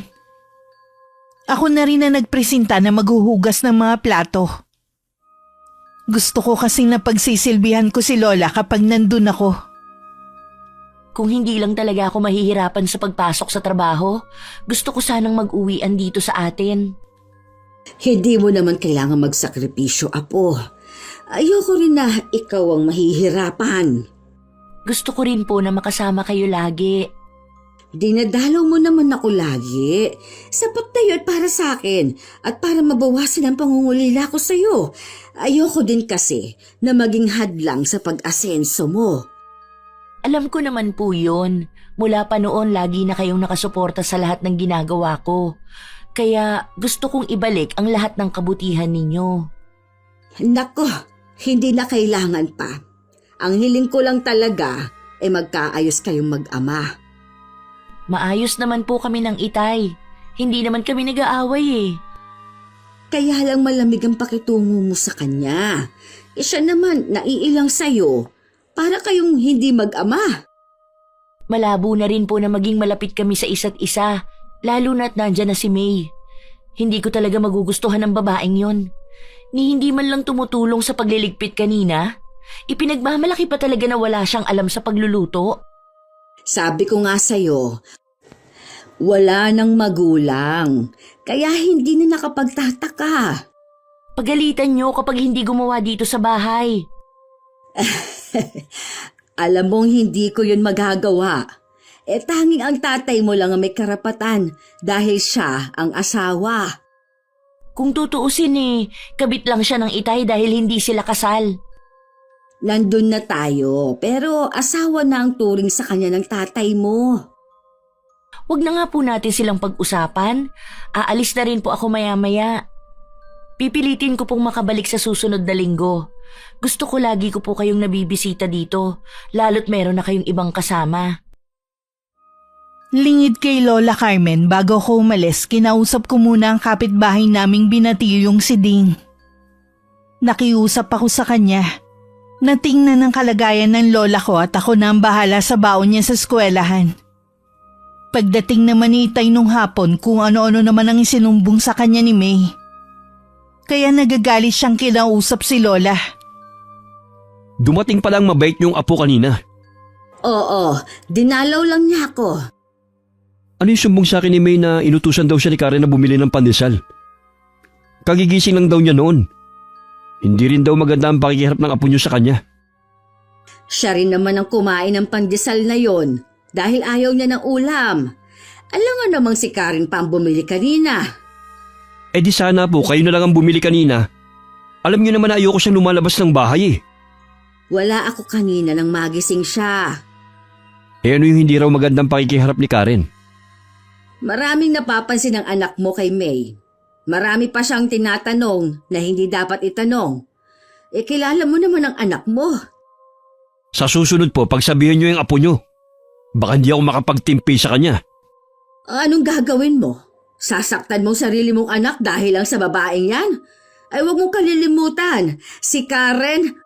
Ako na rin na nagpresenta na maghuhugas ng mga plato. Gusto ko kasing napagsisilbihan ko si Lola kapag nandun ako. Kung hindi lang talaga ako mahihirapan sa pagpasok sa trabaho, gusto ko sanang mag-uwian dito sa atin. Hindi mo naman kailangan magsakripisyo, Apo. Ayoko rin na ikaw ang mahihirapan. Gusto ko rin po na makasama kayo lagi. Dinadalaw mo naman ako lagi. Sapat na yun para sa akin at para mabawasan ang pangungulila ko sa'yo. Ayoko din kasi na maging hadlang sa pag-asenso mo. Alam ko naman po yun. Mula pa noon lagi na kayong nakasuporta sa lahat ng ginagawa ko. Kaya gusto kong ibalik ang lahat ng kabutihan ninyo. Nako, hindi na kailangan pa. Ang hiling ko lang talaga magkaayos kayong mag-ama. Maayos naman po kami ng itay. Hindi naman kami nag-aaway Kaya lang malamig ang pakitungo mo sa kanya. Siya naman naiilang sa'yo. Para kayong hindi mag-ama. Malabo na rin po na maging malapit kami sa isa't isa, lalo na't nandyan na si May. Hindi ko talaga magugustuhan ng babaeng yon. Ni hindi man lang tumutulong sa pagliligpit kanina? Ipinagmamalaki pa talaga na wala siyang alam sa pagluluto. Sabi ko nga sa'yo, wala nang magulang, kaya hindi na nakapagtataka. Pagalitan niyo kapag hindi gumawa dito sa bahay. Alam mong hindi ko yun magagawa. Tanging ang tatay mo lang ang may karapatan dahil siya ang asawa. Kung tutuusin kabit lang siya ng itay dahil hindi sila kasal. Nandun na tayo, pero asawa na ang turing sa kanya ng tatay mo. Huwag na nga po natin silang pag-usapan. Aalis na rin po ako maya-maya. Pipilitin ko pong makabalik sa susunod na linggo. Gusto ko lagi ko po kayong nabibisita dito, lalo't meron na kayong ibang kasama. Lingid kay Lola Carmen bago ko umalis, kinausap ko muna ang kapitbahay naming binatilyong si Ding. Nakiusap ako sa kanya. Natingnan ang kalagayan ng lola ko at ako na ang bahala sa baon niya sa eskwelahan. Pagdating naman ni Itay nung hapon kung ano-ano naman ang isinumbong sa kanya ni May. Kaya nagagalit siyang kinausap si Lola. Dumating palang mabait yung apo kanina. Oo, dinalaw lang niya ako. Ano yung sumbong sa akin ni May na inutusan daw siya ni Karen na bumili ng pandesal? Kagigising lang daw niya noon. Hindi rin daw maganda ang pakikiharap ng apo niyo sa kanya. Siya rin naman ang kumain ng pandesal na yon dahil ayaw niya ng ulam. Alam nga namang si Karen pa ang bumili kanina. Eh di sana po kayo na lang ang bumili kanina. Alam niyo naman na ayoko siyang lumalabas ng bahay eh. Wala ako kanina nang magising siya. Eh ano yung hindi raw magandang pakikiharap ni Karen? Maraming napapansin ng anak mo kay May. Marami pa siyang tinatanong na hindi dapat itanong. Kilala mo naman ang anak mo. Sa susunod po, pagsabihin niyo yung apo niyo. Baka hindi ako makapagtimpi sa kanya. Anong gagawin mo? Sasaktan mo sarili mong anak dahil lang sa babaeng yan? Ay huwag mong kalilimutan, si Karen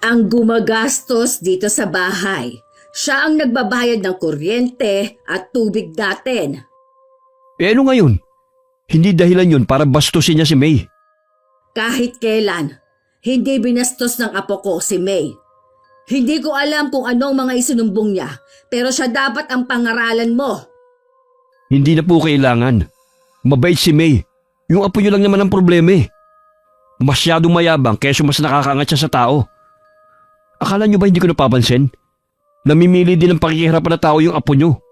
ang gumagastos dito sa bahay. Siya ang nagbabayad ng kuryente at tubig natin. Eh ano ngayon? Hindi dahilan yun para bastusin niya si May. Kahit kailan, hindi binastos ng apo ko si May. Hindi ko alam kung anong mga isinumbong niya, pero siya dapat ang pangaralan mo. Hindi na po kailangan. Mabait si May. Yung apo niyo lang naman ang problema eh. Masyadong mayabang keso mas nakakaangat siya sa tao. Akala niyo ba hindi ko napapansin? Namimili din ng pakikiharapan na tao yung apo niyo.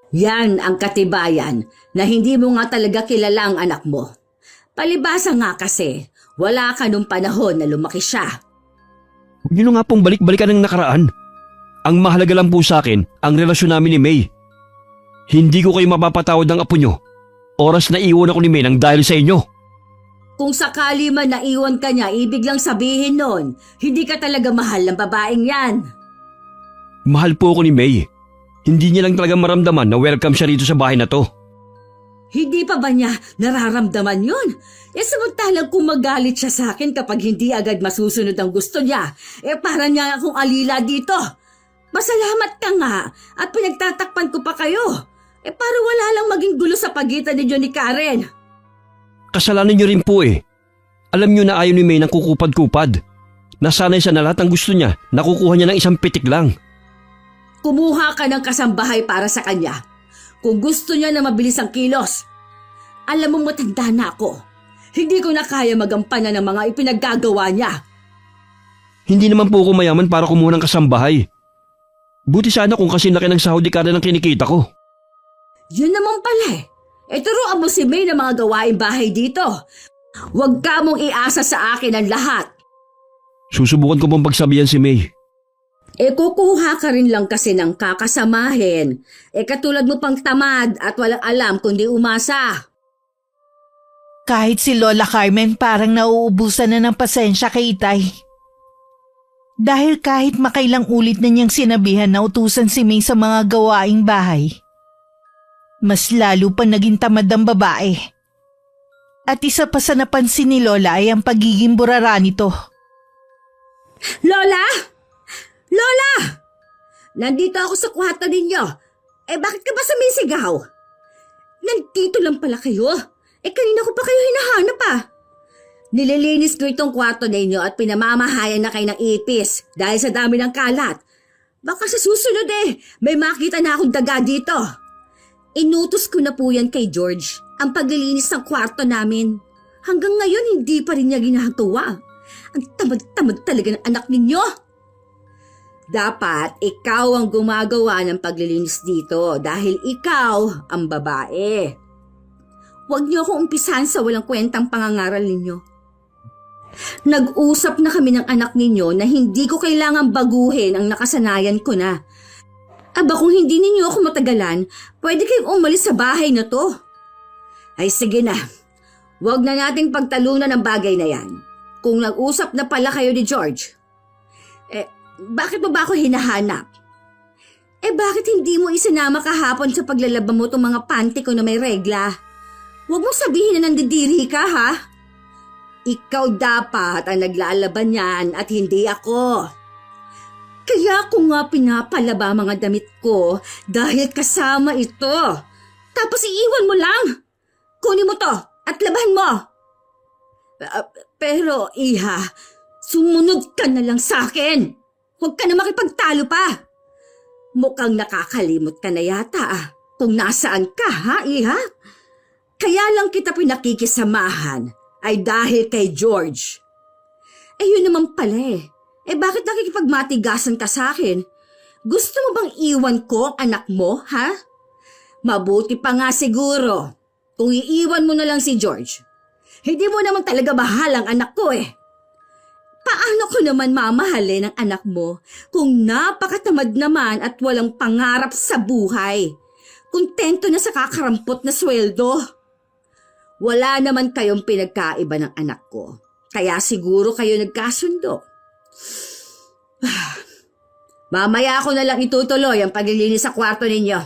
Yan ang katibayan na hindi mo nga talaga kilala ang anak mo. Palibasa nga kasi, wala ka nung panahon na lumaki siya. Huwag niyo nga pong balik-balikan ng nakaraan. Ang mahalaga lang po sa akin, ang relasyon namin ni May. Hindi ko kayo mapapatawad ng apo niyo. Oras na iwan ako ni May nang dahil sa inyo. Kung sakali man naiwan ka niya, ibig lang sabihin nun, hindi ka talaga mahal ng babaeng yan. Mahal po ako ni May. Hindi niya lang talaga maramdaman na welcome siya rito sa bahay na to. Hindi pa ba niya nararamdaman yun? Samantalang kung magalit siya sa akin kapag hindi agad masusunod ang gusto niya, para niya akong alila dito. Masalamat ka nga at pinagtatakpan ko pa kayo. Para wala lang maging gulo sa pagitan ninyo ni Karen. Kasalanan niyo rin po eh. Alam niyo na ayaw ni May ng kukupad-kupad. Nasanay siya na lahat ng gusto niya, nakukuha niya ng isang pitik lang. Kumuha ka ng kasambahay para sa kanya. Kung gusto niya na mabilis ang kilos. Alam mo matanda na ako. Hindi ko na kaya magampanan ng mga ipinaggagawa niya. Hindi naman po ako mayaman para kumuha ng kasambahay. Buti sana kung kasi laki ng sahod ni Karen ang kinikita ko. Yun naman pala eh. Turuan mo si May ng mga gawaing bahay dito. Huwag ka mong iasa sa akin ang lahat. Susubukan ko pong pagsabihan si May. Kukuha ka rin lang kasi ng kakasamahin. Katulad mo pang tamad at walang alam kundi umasa. Kahit si Lola Carmen parang nauubusan na ng pasensya kay Itay. Dahil kahit makailang ulit na niyang sinabihan na utusan si May sa mga gawaing bahay, mas lalo pa naging tamad ang babae. At isa pa sa napansin ni Lola ay ang pagiging burara nito. Lola! Lola! Nandito ako sa kwarto ninyo. Bakit ka ba sumisigaw? Nandito lang pala kayo? Kanina ko pa kayo hinahanap ah. Nililinis ko itong kwarto ninyo at pinamamahayan na kayo ng ipis dahil sa dami ng kalat. Baka sa susunod may makita na akong daga dito. Inutos ko na po yan kay George, ang paglilinis ng kwarto namin. Hanggang ngayon hindi pa rin niya ginagawa. Ang tamad-tamad talaga ng anak ninyo. Dapat ikaw ang gumagawa ng paglilinis dito dahil ikaw ang babae. Huwag niyo akong umpisahan sa walang kwentang pangangaral ninyo. Nag-usap na kami ng anak ninyo na hindi ko kailangang baguhin ang nakasanayan ko na. Aba kung hindi ninyo ako matagalan, pwede kayong umalis sa bahay na to. Ay sige na, huwag na nating pagtalunan ang bagay na yan. Kung nag-usap na pala kayo ni George, bakit mo ba ako hinahanap? Bakit hindi mo isinama kahapon sa paglalaba mo itong mga panty ko na may regla? Huwag mong sabihin na nandidiri ka, ha? Ikaw dapat ang naglalaban yan at hindi ako. Kaya ko nga pinapalaba mga damit ko dahil kasama ito. Tapos iiwan mo lang. Kunin mo to at laban mo. Pero iha, sumunod ka na lang sa akin. Huwag ka na makipagtalo pa. Mukhang nakakalimot ka na yata kung nasaan ka, ha, iha? Kaya lang kita pinakikisamahan ay dahil kay George. Yun naman pala bakit nakikipagmatigasan ka sa akin? Gusto mo bang iwan ko ang anak mo, ha? Mabuti pa nga siguro kung iiwan mo na lang si George. Hindi mo naman talaga mahal ang anak ko Paano ko naman mamahalin ang anak mo kung napakatamad naman at walang pangarap sa buhay? Kontento na sa kakarampot na sweldo. Wala naman kayong pinagkaiba ng anak ko, kaya siguro kayo nagkasundo. Mamaya ako na lang itutuloy ang paglilinis sa kwarto ninyo.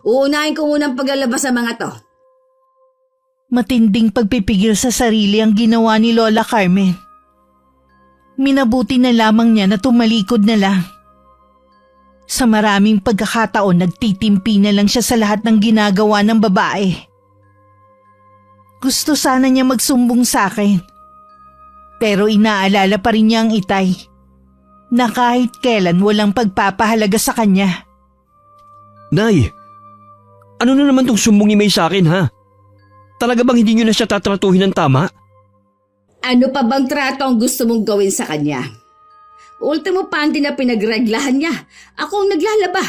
Uunahin ko muna ang paglalabas sa mga to. Matinding pagpipigil sa sarili ang ginawa ni Lola Carmen. Minabuti na lamang niya na tumalikod na lang. Sa maraming pagkakataon nagtitimpi na lang siya sa lahat ng ginagawa ng babae. Gusto sana niya magsumbong sa akin. Pero inaalala pa rin niya ang itay na kahit kailan walang pagpapahalaga sa kanya. Nay, ano na naman tong sumbong ni May sa akin, ha? Talaga bang hindi nyo na siya tatratuhin ng tama? Ano pa bang trato ang gusto mong gawin sa kanya? Ultimo panty na pinagreglahan niya, ako ang naglalaba.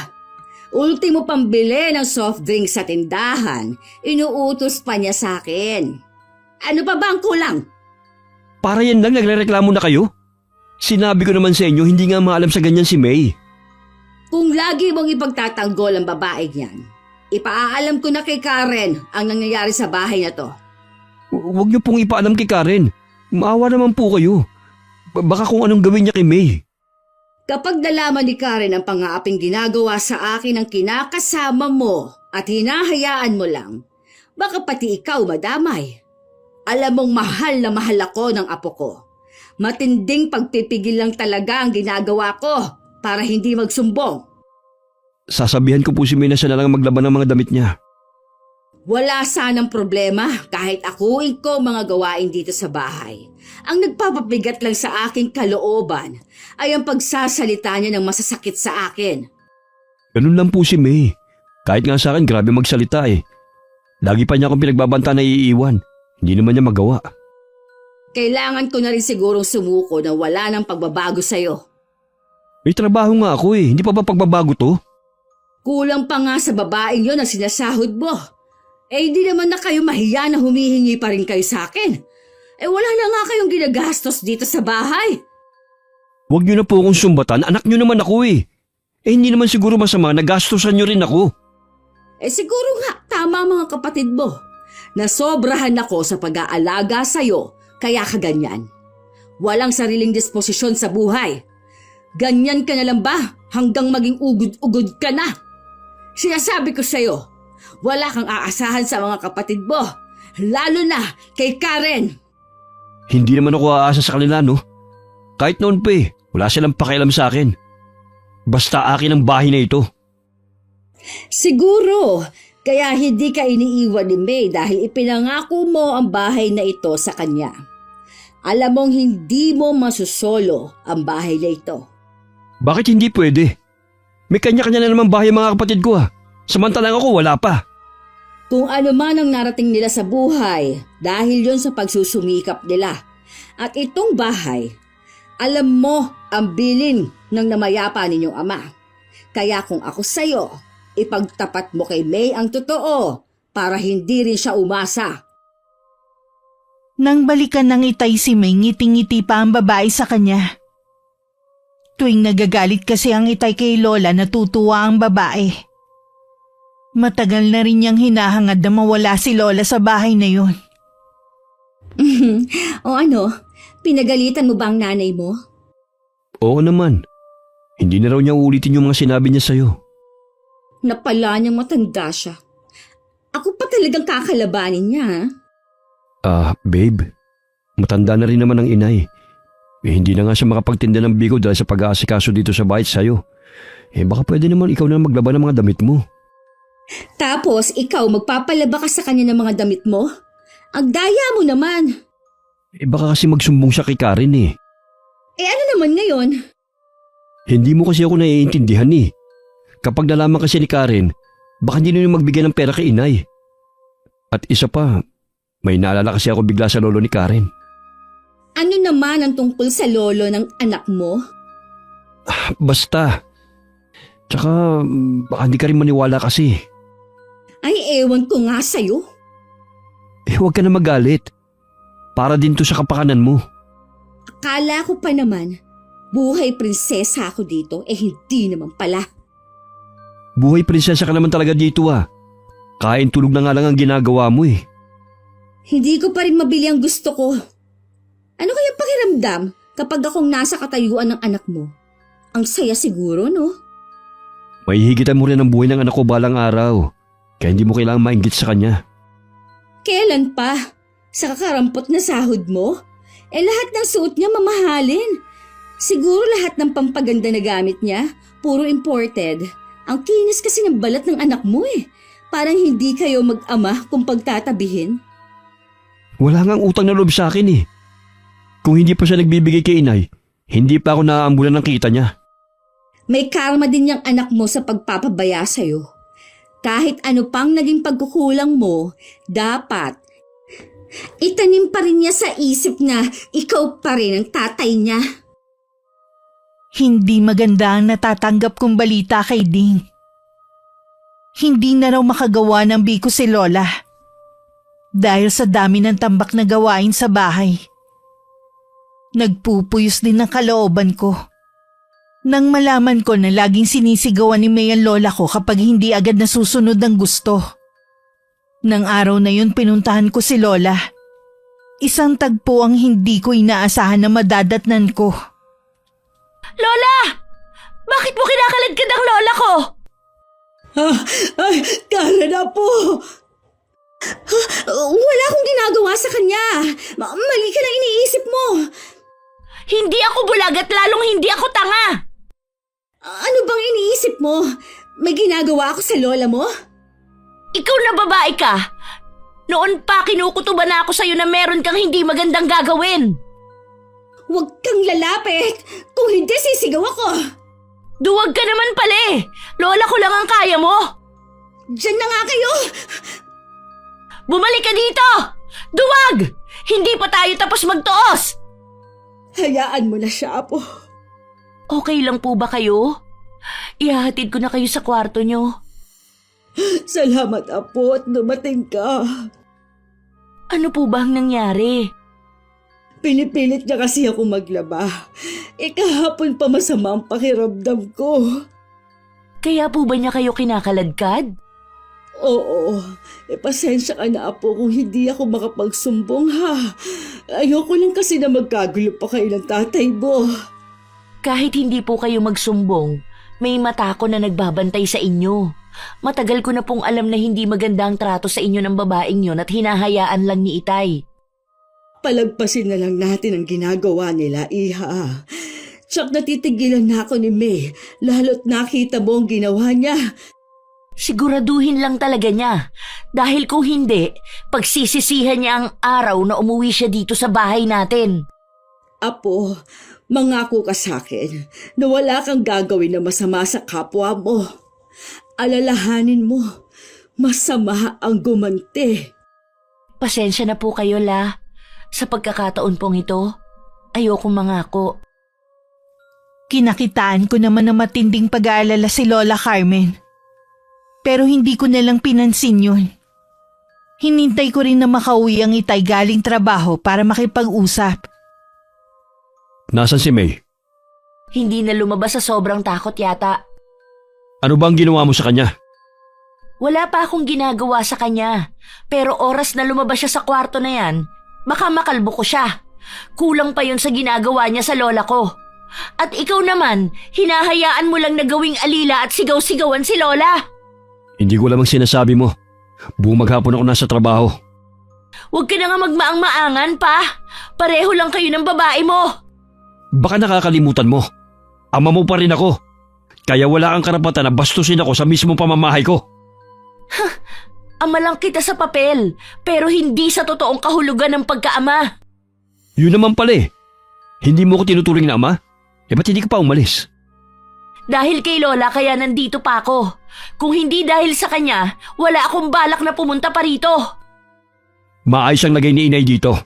Ultimo pambili ng soft drink sa tindahan, inuutos pa niya sa akin. Ano pa ba ang kulang? Para yan lang nagrereklamo na kayo? Sinabi ko naman sa inyo, hindi nga maalam sa ganyan si May. Kung lagi mong ipagtatanggol ang babaeng yan, ipaalam ko na kay Karen ang nangyayari sa bahay na to. Huwag niyo pong ipaalam kay Karen. Maawa naman po kayo. Baka kung anong gawin niya kay May. Kapag nalaman ni Karen ang pangaaping ginagawa sa akin ng kinakasama mo at hinahayaan mo lang, baka pati ikaw madamay. Alam mong mahal na mahal ako ng apo ko. Matinding pagpipigil lang talaga ang ginagawa ko para hindi magsumbong. Sasabihan ko po si May na siya na lang maglaban ng mga damit niya. Wala sanang problema kahit akuin ko mga gawain dito sa bahay. Ang nagpapabigat lang sa aking kalooban ay ang pagsasalita niya ng masasakit sa akin. Ganun lang po si May. Kahit nga sa akin, grabe magsalita Lagi pa niya akong pinagbabanta na iiwan. Hindi naman niya magawa. Kailangan ko na rin sigurong sumuko na wala nang pagbabago sa'yo. May trabaho nga ako Hindi pa ba pagbabago to? Kulang pa nga sa babaeng yon ang sinasahod mo. Hindi naman na kayo mahiya na humihingi pa rin kayo sa akin. Wala na nga kayong ginagastos dito sa bahay. Huwag niyo na po akong sumbatan. Anak niyo naman ako hindi naman siguro masama na gastusan niyo rin ako. Siguro nga, tama mga kapatid mo. Nasobrahan ako sa pag-aalaga sa'yo, kaya ka ganyan. Walang sariling disposisyon sa buhay. Ganyan ka na lang ba hanggang maging ugod-ugod ka na? Sinasabi ko sa'yo, wala kang aasahan sa mga kapatid mo, lalo na kay Karen. Hindi naman ako aasa sa kanila, no? Kahit noon pa wala silang pakialam sa akin. Basta akin ang bahay na ito. Siguro, kaya hindi ka iniiwan ni May dahil ipinangako mo ang bahay na ito sa kanya. Alam mong hindi mo masusolo ang bahay na ito. Bakit hindi pwede? May kanya-kanya na naman bahay ang mga kapatid ko Samantalang ako wala pa. Kung ano man ang narating nila sa buhay, dahil yon sa pagsusumikap nila. At itong bahay, alam mo ang bilin ng namayapa ninyong ama. Kaya kung ako sa'yo, ipagtapat mo kay May ang totoo para hindi rin siya umasa. Nang balikan ng Itay si May, ngiting-ngiti pa ang babae sa kanya. Tuwing nagagalit kasi ang Itay kay Lola, natutuwa ang babae. Matagal na rin niyang hinahangad na mawala si Lola sa bahay na yun. O ano, pinagalitan mo ba ang nanay mo? Oo naman. Hindi na raw niya ulitin yung mga sinabi niya sa'yo. Napala niyang matanda siya. Ako pa talagang kakalabanin niya. Babe. Matanda na rin naman ang inay. Hindi na nga siya makapagtinda ng bigo dahil sa pag-aasikaso dito sa bahay sa'yo. Baka pwede naman ikaw na maglaba ng mga damit mo. Tapos ikaw magpapalaba ka sa kanya ng mga damit mo? Ang daya mo naman. Baka kasi magsumbong siya kay Karen Ano naman ngayon? Hindi mo kasi ako naiintindihan Kapag nalaman kasi ni Karen, baka hindi na magbigay ng pera kay inay. At isa pa, may naalala kasi ako bigla sa lolo ni Karen. Ano naman ang tungkol sa lolo ng anak mo? Basta. Tsaka, baka hindi ka rin maniwala kasi. Ay, ewan ko nga sa'yo. Huwag ka na magalit. Para din to sa kapakanan mo. Akala ko pa naman, buhay prinsesa ako dito, hindi naman pala. Buhay prinsesa ka naman talaga dito Kain tulog na nga lang ang ginagawa mo Hindi ko pa rin mabili ang gusto ko. Ano kaya pakiramdam kapag akong nasa katayuan ng anak mo? Ang saya siguro, no? May higitan mo rin ang buhay ng anak ko balang araw. Kaya hindi mo kailangang mainggit sa kanya. Kailan pa? Sa kakarampot na sahod mo? Lahat ng suot niya mamahalin. Siguro lahat ng pampaganda na gamit niya, puro imported. Ang kinis kasi ng balat ng anak mo Parang hindi kayo mag-ama kung pagtatabihin. Wala ngang utang na loob sa akin Kung hindi pa siya nagbibigay kay inay, hindi pa ako naaambulan ng kita niya. May karma din yung anak mo sa pagpapabaya sa'yo. Kahit ano pang naging pagkukulang mo, dapat itanim pa rin niya sa isip na ikaw pa rin ang tatay niya. Hindi maganda ang natatanggap kong balita kay Ding. Hindi na raw makagawa ng biko si Lola. Dahil sa dami ng tambak na gawain sa bahay. Nagpupuyos din ang kalooban ko. Nang malaman ko na laging sinisigawan ni May ang lola ko kapag hindi agad nasusunod ang gusto. Nang araw na yun pinuntahan ko si Lola. Isang tagpo ang hindi ko inaasahan na madadatnan ko. Lola! Bakit mo kinakalagkad ang lola ko? Kara na po! Wala akong ginagawa sa kanya. Mali ka lang iniisip mo. Hindi ako bulag at lalong hindi ako tanga. Ano bang iniisip mo? May ginagawa ako sa lola mo? Ikaw na babae ka. Noon pa kinukutuban na ako sa'yo na meron kang hindi magandang gagawin. Huwag kang lalapit. Kung hindi, sisigaw ako. Duwag ka naman pala Lola ko lang ang kaya mo. Diyan na nga kayo. Bumalik ka dito! Duwag! Hindi pa tayo tapos magtuos! Hayaan mo na siya, Apo. Okay lang po ba kayo? Ihahatid ko na kayo sa kwarto nyo. Salamat, Apo, at dumating ka. Ano po ba ang nangyari? Pinipilit niya kasi ako maglaba. Kahapon pa masama ang pakiramdam ko. Kaya po ba niya kayo kinakaladkad? Oo, pasensya ka na, Apo, kung hindi ako makapagsumbong, ha. Ayoko lang kasi na magkagulo pa kayo ng tatay mo. Kahit hindi po kayo magsumbong, may mata ko na nagbabantay sa inyo. Matagal ko na pong alam na hindi maganda ang trato sa inyo ng babaeng yun at hinahayaan lang ni Itay. Palagpasin na lang natin ang ginagawa nila, Iha. Tsak natitigilan na ako ni May, lalo't nakita mo ang ginawa niya. Siguraduhin lang talaga niya. Dahil kung hindi, pagsisisihan niya ang araw na umuwi siya dito sa bahay natin. Apo, mangako ka sa akin na wala kang gagawin na masama sa kapwa mo. Alalahanin mo, masama ang gumanti. Pasensya na po kayo, La. Sa pagkakataon pong ito, ayokong mangako. Kinakitaan ko naman ng matinding pag-aalala si Lola Carmen. Pero hindi ko nalang pinansin yun. Hinintay ko rin na makauwi ang itay galing trabaho para makipag-usap. Nasaan si May? Hindi na lumabas sa sobrang takot yata. Ano ba ang ginawa mo sa kanya? Wala pa akong ginagawa sa kanya. Pero oras na lumabas siya sa kwarto na yan, baka makalbo ko siya. Kulang pa yun sa ginagawa niya sa lola ko. At ikaw naman, hinahayaan mo lang na gawing alila at sigaw-sigawan si lola. Hindi ko lamang sinasabi mo. Buong maghapon ako nasa trabaho. Huwag ka na nga magmaang-maangan pa. Pareho lang kayo ng babae mo. Baka nakakalimutan mo. Ama mo pa rin ako. Kaya wala kang karapatan na bastusin ako sa mismong pamamahay ko. Ama lang kita sa papel, pero hindi sa totoong kahulugan ng pagkaama. Yun naman pala eh. Hindi mo ko tinuturing na ama? Ba't hindi ka pa umalis? Dahil kay Lola kaya nandito pa ako. Kung hindi dahil sa kanya, wala akong balak na pumunta pa rito. Maayos ang lagay ni inay dito.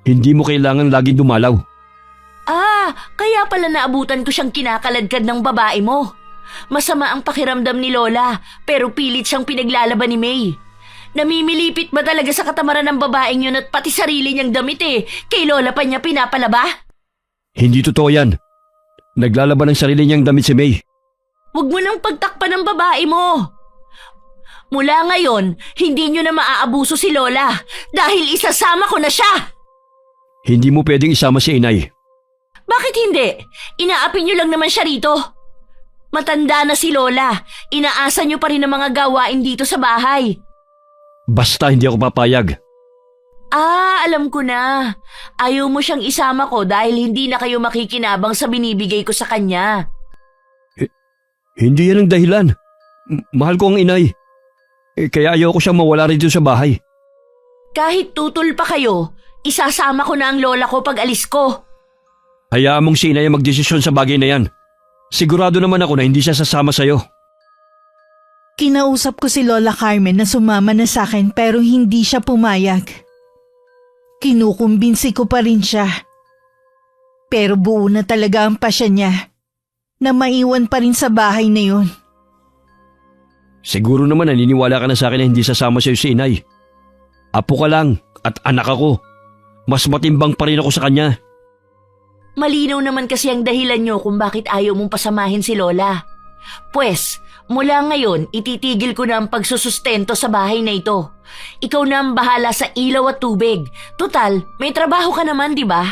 Hindi mo kailangan laging dumalaw. Kaya pala naabutan ko siyang kinakaladkad ng babae mo. Masama ang pakiramdam ni Lola, pero pilit siyang pinaglalaban ni May. Namimilipit ba talaga sa katamaran ng babaeng yun at pati sarili niyang damit eh? Kay Lola pa niya pinapalaba? Hindi totoo yan. Naglalaban ng sarili niyang damit si May. Huwag mo nang pagtakpan ng babae mo. Mula ngayon, hindi niyo na maaabuso si Lola dahil isasama ko na siya. Hindi mo pwedeng isama si inay. Bakit hindi? Inaapi niyo lang naman siya rito. Matanda na si Lola. Inaasa niyo pa rin ang mga gawain dito sa bahay. Basta hindi ako papayag. Alam ko na. Ayaw mo siyang isama ko dahil hindi na kayo makikinabang sa binibigay ko sa kanya. Hindi yan ang dahilan. Mahal ko ang inay. Kaya ayaw ko siyang mawala rito sa bahay. Kahit tutol pa kayo, isasama ko na ang lola ko pag alis ko. Hayaan mong si inay ang magdesisyon sa bagay na yan. Sigurado naman ako na hindi siya sasama sa'yo. Kinausap ko si Lola Carmen na sumama na sa akin pero hindi siya pumayag. Kinukumbinsi ko pa rin siya. Pero buo na talaga ang pasya niya na maiwan pa rin sa bahay na yun. Siguro naman naniniwala ka na sa akin na hindi sasama sa'yo si inay. Apo ka lang at anak ako. Mas matimbang pa rin ako sa kanya. Malinaw naman kasi ang dahilan nyo kung bakit ayaw mong pasamahin si Lola. Pues, mula ngayon, ititigil ko na ang pagsusustento sa bahay na ito. Ikaw na ang bahala sa ilaw at tubig. Tutal, may trabaho ka naman, di ba?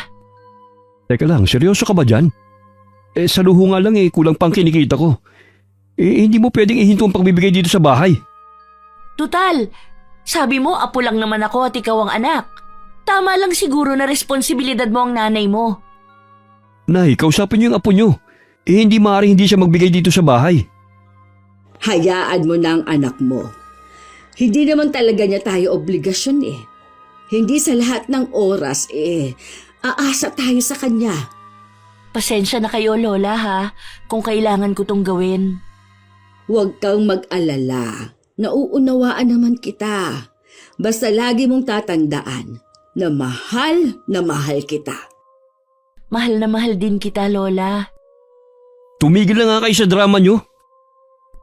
Teka lang, seryoso ka ba dyan? Sa luho nga lang kulang pang kinikita ko. Hindi mo pwedeng ihinto ang pagbibigay dito sa bahay. Tutal, sabi mo apo lang naman ako at ikaw ang anak. Tama lang siguro na responsibilidad mo ang nanay mo. Nay, kausapin niyo yung apo niyo. Hindi maaaring hindi siya magbigay dito sa bahay. Hayaan mo na ang anak mo. Hindi naman talaga niya tayo obligasyon eh. Hindi sa lahat ng oras aasa tayo sa kanya. Pasensya na kayo, Lola, ha, kung kailangan ko tong gawin. Huwag kang mag-alala. Nauunawaan naman kita. Basta lagi mong tatandaan na mahal kita. Mahal na mahal din kita, Lola. Tumigil na nga kayo sa drama niyo.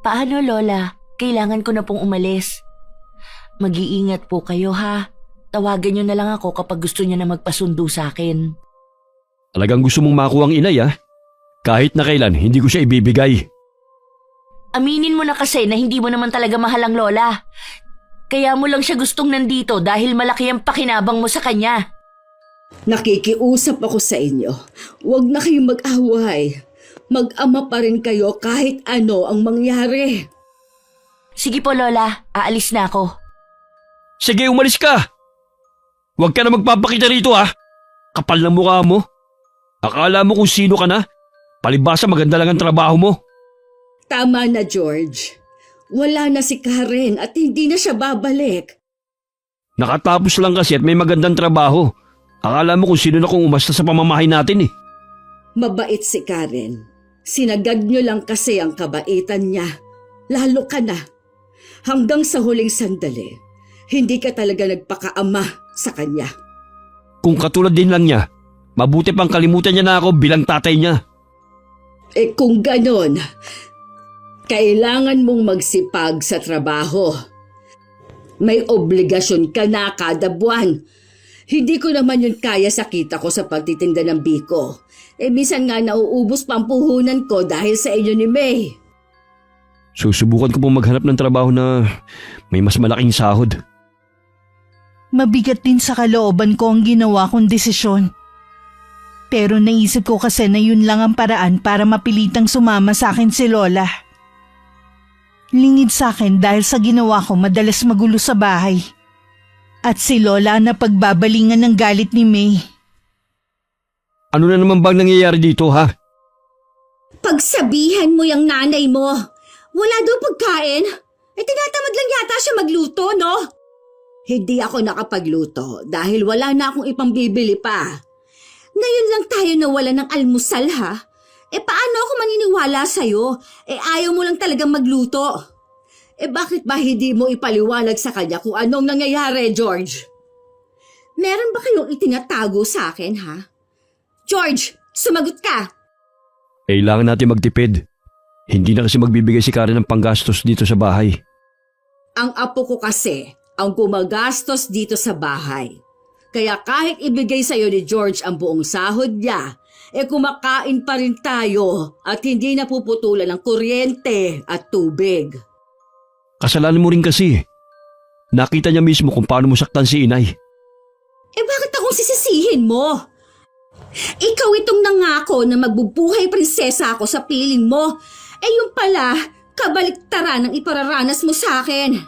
Paano, Lola? Kailangan ko na pong umalis. Mag-iingat po kayo, ha? Tawagan niyo na lang ako kapag gusto niyo na magpasundo sa akin. Talagang gusto mong makuha ang inay Kahit na kailan, hindi ko siya ibibigay. Aminin mo na kasi na hindi mo naman talaga mahal ang Lola. Kaya mo lang siya gustong nandito dahil malaki ang pakinabang mo sa kanya. Nakikiusap ako sa inyo. Huwag na kayong mag-away. Mag-ama pa rin kayo kahit ano ang mangyari. Sige po, Lola. Aalis na ako. Sige, umalis ka! Huwag ka na magpapakita rito Kapal ng mukha mo. Akala mo kung sino ka na? Palibasa maganda lang ang trabaho mo. Tama na, George. Wala na si Karen at hindi na siya babalik. Nakatapos lang kasi at may magandang trabaho. Akala mo kung sino na kung umasta sa pamamahay natin eh. Mabait si Karen. Sinagad niyo lang kasi ang kabaitan niya. Lalo ka na. Hanggang sa huling sandali, hindi ka talaga nagpakaama sa kanya. Kung katulad din lang niya, mabuti pang kalimutan niya na ako bilang tatay niya. Eh kung ganon, kailangan mong magsipag sa trabaho. May obligasyon ka na kada buwan. Hindi ko naman yun kaya sa kita ko sa pagtitinda ng biko. Eh minsan nga nauubos pa ang puhunan ko dahil sa inyo ni May. Susubukan ko pong maghanap ng trabaho na may mas malaking sahod. Mabigat din sa kalooban ko ang ginawa kong desisyon. Pero naisip ko kasi na yun lang ang paraan para mapilitang sumama sa akin si Lola. Lingid sa akin dahil sa ginawa ko madalas magulo sa bahay. At si Lola ang napagbabalingan ng galit ni May. Ano na naman bang nangyayari dito ha? Pagsabihan mo yung nanay mo. Wala daw pagkain. Eh tinatamad lang yata siya magluto, no? Hindi ako nakapagluto dahil wala na akong ipambibili pa. Ngayon lang tayo nawala ng almusal ha. Eh paano ako maniniwala sa'yo? Eh ayaw mo lang talagang magluto. Eh bakit ba hindi mo ipaliwanag sa kanya kung anong nangyayari, George? Meron ba kayong itinatago sa akin, ha? George, sumagot ka! Kailangan natin magtipid. Hindi na kasi magbibigay si Karen ng panggastos dito sa bahay. Ang apo ko kasi ang gumagastos dito sa bahay. Kaya kahit ibigay sa'yo ni George ang buong sahod niya, eh kumakain pa rin tayo at hindi napuputulan ng kuryente at tubig. Kasalanan mo rin kasi. Nakita niya mismo kung paano mo saktan si inay. Eh bakit akong sisisihin mo? Ikaw itong nangako na magbubuhay prinsesa ako sa piling mo. Eh yung pala, kabaliktaran ang ipararanas mo sa akin.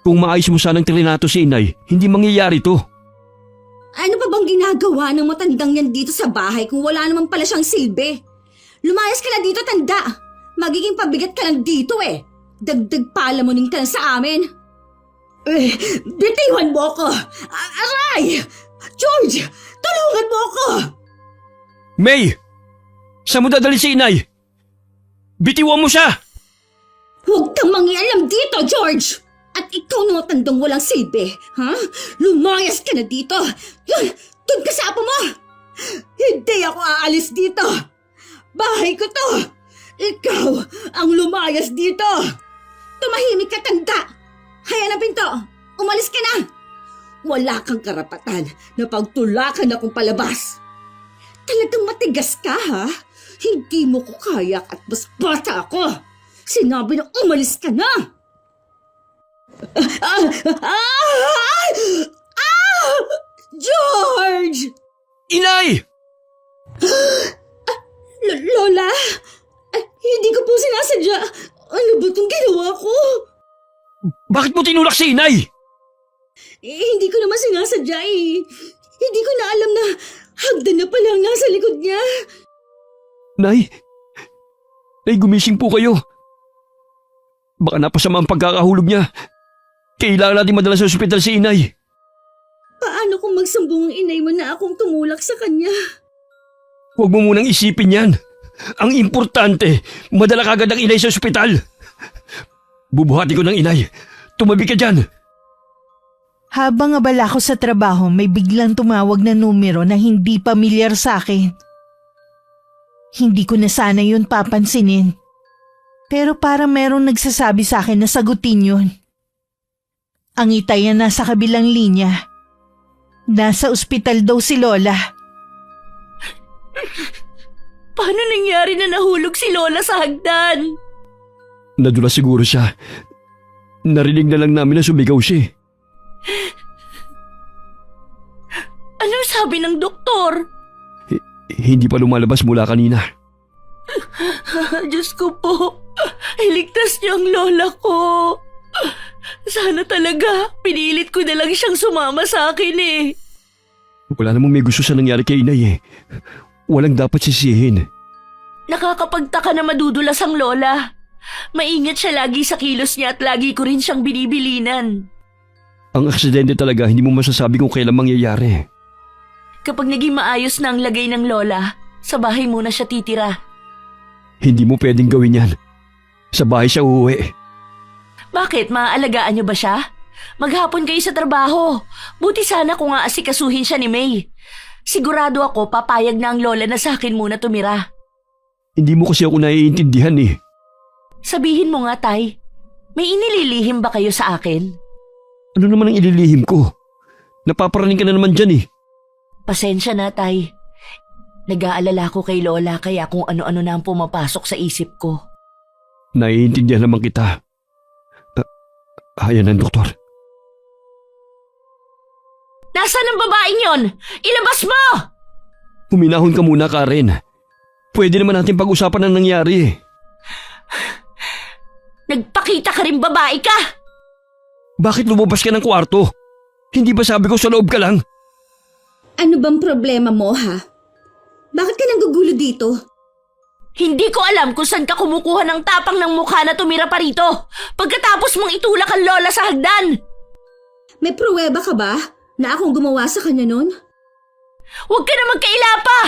Kung maayos mo sanang trinato si inay, hindi mangyayari to. Ano pa bang ginagawa ng matandang yan dito sa bahay kung wala naman pala siyang silbi? Lumayas ka na dito, tanda. Magiging pabigat ka lang dito eh. Dagdag palamunin ka lang sa amin. Eh, bitiwan mo ako! Aray! George! Tulungan mo ako! May! Saan mo dadali si inay? Bitiwan mo siya! Huwag kang mangialam dito, George! At ikaw na matandang walang silbi, ha? Lumayas ka na dito! Doon ka sa apo mo! Hindi ako aalis dito! Bahay ko to! Ikaw ang lumayas dito! Tumahimik ka, tanda! Hayan ang pinto! Umalis ka na! Wala kang karapatan na pagtulakan akong palabas! Talagang matigas ka, ha? Hindi mo ko kaya at mas bata ako! Sinabi na umalis ka na! George! Inay! Lola? Hindi ko po sinasadya. Ano ba itong ginawa ko? Bakit mo tinulak si inay? Hindi ko naman sinasadya eh. Hindi ko na alam na hagdan na pala ang nasa likod niya. Nay! Nay, gumising po kayo. Baka napasama ang pagkakahulog niya. Kailangan natin madala sa ospital si inay. Paano kung magsumbong ang inay mo na akong tumulak sa kanya? Huwag mo munang isipin yan. Ang importante, madala kagad ang inay sa ospital. Bubuhati ko ng inay. Tumabi ka dyan. Habang abala ko sa trabaho, may biglang tumawag na numero na hindi pamilyar sa akin. Hindi ko na sana yun papansinin. Pero parang merong nagsasabi sa akin na sagutin yun. Ang itayan nasa kabilang linya. Nasa ospital daw si Lola. Paano nangyari na nahulog si Lola sa hagdan? Nadula siguro siya. Narinig na lang namin na sumigaw siya. Anong sabi ng doktor? Hindi pa lumalabas mula kanina. Diyos ko po, iligtas niyo ang lola ko. Sana talaga, pinilit ko na lang siyang sumama sa akin eh. Wala namang may gusto sa nangyari kay inay eh. Walang dapat sisihin. Nakakapagtaka na madudulas ang lola. Maingat siya lagi sa kilos niya at lagi ko rin siyang binibilinan. Ang aksidente talaga hindi mo masasabi kung kailan mangyayari. Kapag naging maayos na ang lagay ng lola, sa bahay muna siya titira. Hindi mo pwedeng gawin yan. Sa bahay siya uuwi. Bakit? Maaalagaan niyo ba siya? Maghapon kayo sa trabaho. Buti sana kung aasikasuhin siya ni May. Sigurado ako papayag na ang lola na sa akin muna tumira. Hindi mo kasi ako naiintindihan eh. Sabihin mo nga, Tay. May inililihim ba kayo sa akin? Ano naman ang ililihim ko? Napaparaning ka na naman dyan eh. Pasensya na, Tay. Nag-aalala ko kay Lola kaya kung ano-ano na ang pumapasok sa isip ko. Naiintindihan naman kita. Ayan ang doktor. Nasaan ang babaeng yon? Ilabas mo! Huminahon ka muna, Karen. Pwede naman natin pag-usapan ang nangyari. Nagpakita ka rin babae ka! Bakit lumabas ka ng kwarto? Hindi ba sabi ko sa loob ka lang? Ano bang problema mo, ha? Bakit ka nanggugulo dito? Hindi ko alam kung saan ka kumukuha ng tapang ng mukha na tumira pa rito pagkatapos mong itulak ang lola sa hagdan. May pruweba ka ba na akong gumawa sa kanya nun? Huwag ka na magkaila pa!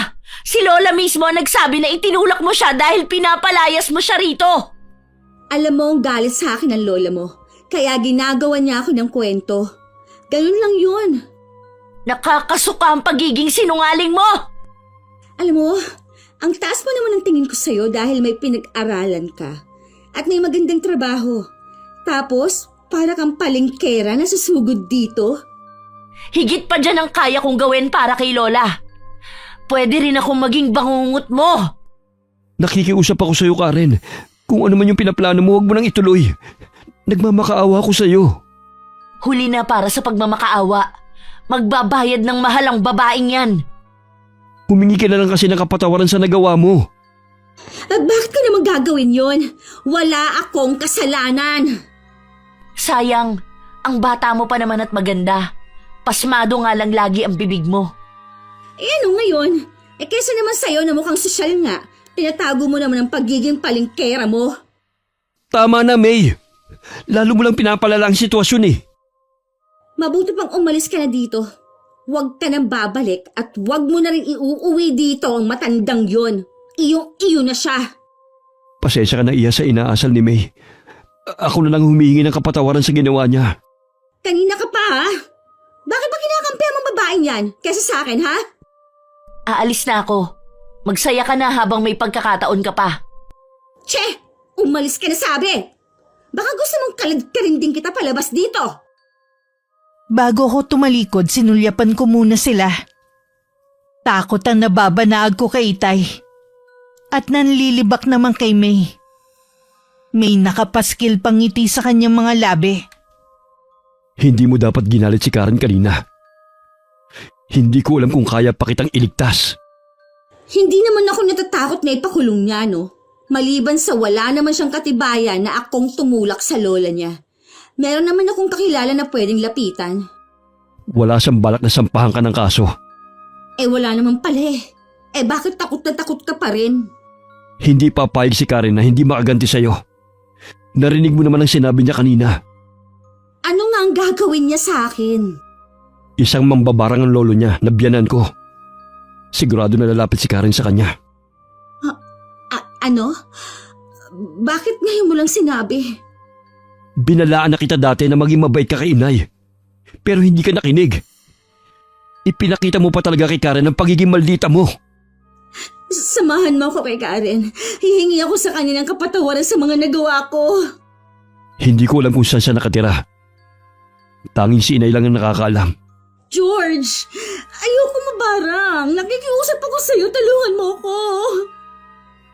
Si Lola mismo ang nagsabi na itinulak mo siya dahil pinapalayas mo siya rito. Alam mo ang galit sa akin ng lola mo, kaya ginagawa niya ako ng kwento. Ganun lang yun. Nakakasuka ang pagiging sinungaling mo! Alam mo, ang taas mo naman ang tingin ko sa'yo dahil may pinag-aralan ka at may magandang trabaho. Tapos, para kang palengkera na susugod dito. Higit pa dyan ang kaya kong gawin para kay Lola. Pwede rin akong maging bangungot mo. Nakikiusap ako sa'yo, Karen. Kung ano man yung pinaplano mo, huwag mo nang ituloy. Nagmamakaawa ako sa'yo. Huli na para sa pagmamakaawa. Magbabayad ng mahal ang babaeng yan. Humingi ka na lang kasi ng kapatawaran sa nagawa mo. At bakit ko naman gagawin yon? Wala akong kasalanan. Sayang, ang bata mo pa naman at maganda. Pasmado nga lang lagi ang bibig mo. Eh ano ngayon? Kesa naman sa'yo na mukhang sosyal nga, tinatago mo naman ang pagiging palengkera mo. Tama na, May. Lalo mo lang pinapalala ang sitwasyon eh. Mabuti pang umalis ka na dito. Huwag ka nang babalik at huwag mo na rin iuuwi dito ang matandang yon. Iyong-iyo na siya. Pasensya ka na iya sa inaasal ni May. Ako na lang humihingi ng kapatawaran sa ginawa niya. Kanina ka pa ha? Bakit ba kinakampi ang babaeng yan kesa sa akin ha? Aalis na ako. Magsaya ka na habang may pagkakataon ka pa. Che! Umalis ka na sabi! Baka gusto mong kalad-karin din kita palabas dito. Bago ko tumalikod, sinulyapan ko muna sila. Takot ang nababanaag ko kay Itay. At nanlilibak naman kay May. May nakapaskil pang ngiti sa kanyang mga labi. Hindi mo dapat ginalit si Karen kanina. Hindi ko alam kung kaya pa kitang iligtas. Hindi naman ako natatakot na ipakulong niya, no? Maliban sa wala naman siyang katibayan na akong tumulak sa lola niya. Meron naman akong kakilala na pwedeng lapitan. Wala siyang balak na sampahan ka ng kaso. Eh wala naman pala eh. Eh bakit takot na takot ka pa rin? Hindi papayag si Karen na hindi makaganti sa'yo. Narinig mo naman ang sinabi niya kanina. Ano nga ang gagawin niya sa akin? Isang mambabarang ang lolo niya na biyanan ko. Sigurado na lalapit si Karen sa kanya. Ano? Bakit ngayon mo lang sinabi? Binalaan na kita dati na maging mabait ka kay inay. Pero hindi ka nakinig. Ipinakita mo pa talaga kay Karen ang pagiging maldita mo. Samahan mo ako kay Karen. Hihingi ako sa kanya ng kapatawaran sa mga nagawa ko. Hindi ko alam kung saan siya nakatira. Tanging si inay lang ang nakakaalam. George! Ayoko mabarang. Nakikiusap ako sa'yo. Tulungan mo ako.